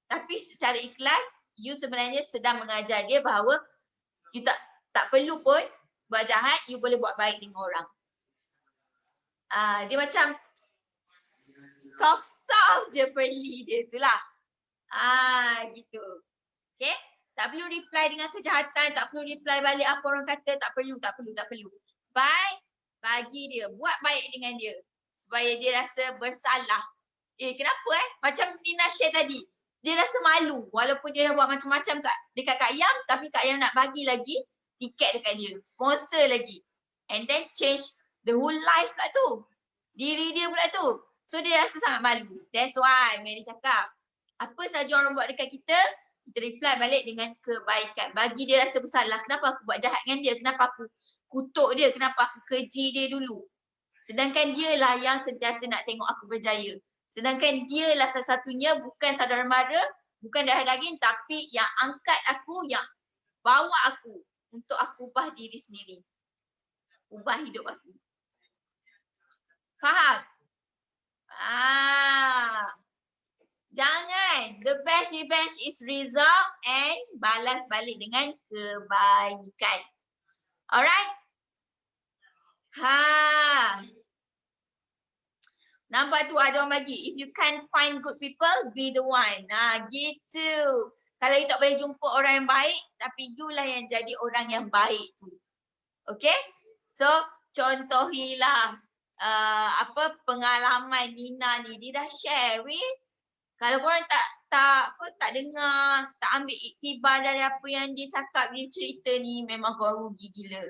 [SPEAKER 1] Tapi secara ikhlas, you sebenarnya sedang mengajar dia bahawa you tak perlu pun buat jahat, you boleh buat baik dengan orang. Dia macam soft-soft je perli dia tu lah. Gitu. Okay? Tak perlu reply dengan kejahatan, tak perlu reply balik apa orang kata, tak perlu. Bagi dia, buat baik dengan dia. Supaya dia rasa bersalah. Kenapa Macam Nina share tadi. Dia rasa malu walaupun dia dah buat macam-macam dekat Kak Yam, tapi Kak Yam nak bagi lagi tiket dekat dia. Sponsor lagi. And then change the whole life pula tu. Diri dia pula tu. So dia rasa sangat malu. That's why Mary cakap, apa saja orang buat dekat kita, kita reply balik dengan kebaikan. Bagi dia rasa bersalah. Kenapa aku buat jahat dengan dia? Kenapa aku kutuk dia? Kenapa aku keji dia dulu? Sedangkan dia lah yang sentiasa nak tengok aku berjaya. Sedangkan dia lah salah satunya bukan saudara mara, bukan darah daging, tapi yang angkat aku, yang bawa aku untuk aku ubah diri sendiri. Ubah hidup aku. Faham? Jangan. The best is result and balas balik dengan kebaikan. Alright? Nampak tu ada orang bagi. If you can't find good people, be the one. Gitu. Kalau you tak boleh jumpa orang yang baik, tapi you lah yang jadi orang yang baik tu. Okay? So, contohilah. pengalaman Nina ni. Dia dah share weh. Kalau korang tak dengar, tak ambil iktibar dari apa yang dia cakap, dia cerita ni, memang korang rugi gila.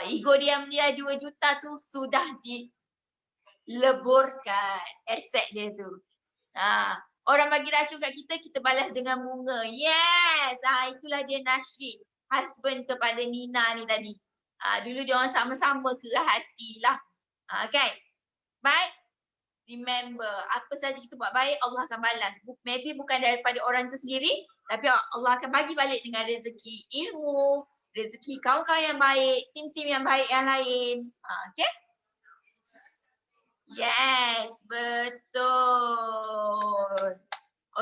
[SPEAKER 1] Ego dia 2 juta tu sudah dileburkan aset dia tu. Orang bagi racun kat kita, kita balas dengan bunga. Yes, itulah dia Nashri, husband kepada Nina ni tadi. Dulu dia orang sama-sama kerah hati lah. Kan? Baik. Remember, apa saja kita buat baik, Allah akan balas. Maybe bukan daripada orang tu sendiri, tapi Allah akan bagi balik dengan rezeki ilmu, rezeki kawan-kawan yang baik, tim-tim yang baik yang lain. Okay? Yes, betul.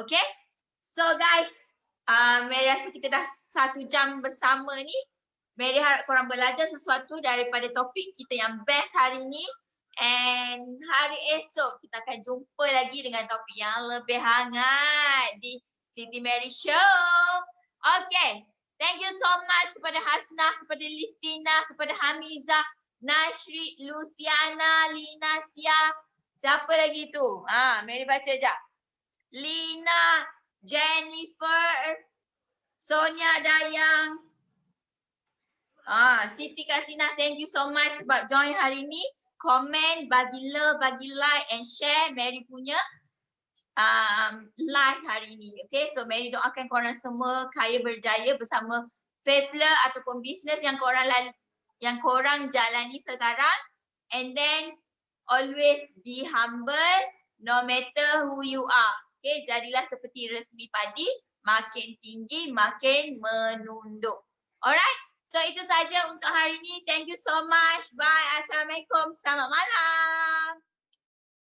[SPEAKER 1] Okay? So guys, Mary rasa kita dah 1 jam bersama ni. Mary harap korang belajar sesuatu daripada topik kita yang best hari ni. And hari esok kita akan jumpa lagi dengan topik yang lebih hangat di Siti Mary Show. Okay. Thank you so much kepada Hasnah, kepada Listina, kepada Hamiza, Nashri, Luciana, Lina, Sia. Siapa lagi tu? Mary baca sekejap. Lina, Jennifer, Sonia Dayang. Siti Kasina, thank you so much sebab join hari ni. Komen, bagi love, bagi like and share Mary punya live hari ini. Okay, so Mary doakan korang semua kaya berjaya bersama Faithler ataupun bisnes yang korang jalani sekarang. And then always be humble no matter who you are. Okay, jadilah seperti resmi padi, makin tinggi makin menunduk. Alright. So itu saja untuk hari ini. Thank you so much. Bye. Assalamualaikum. Selamat malam.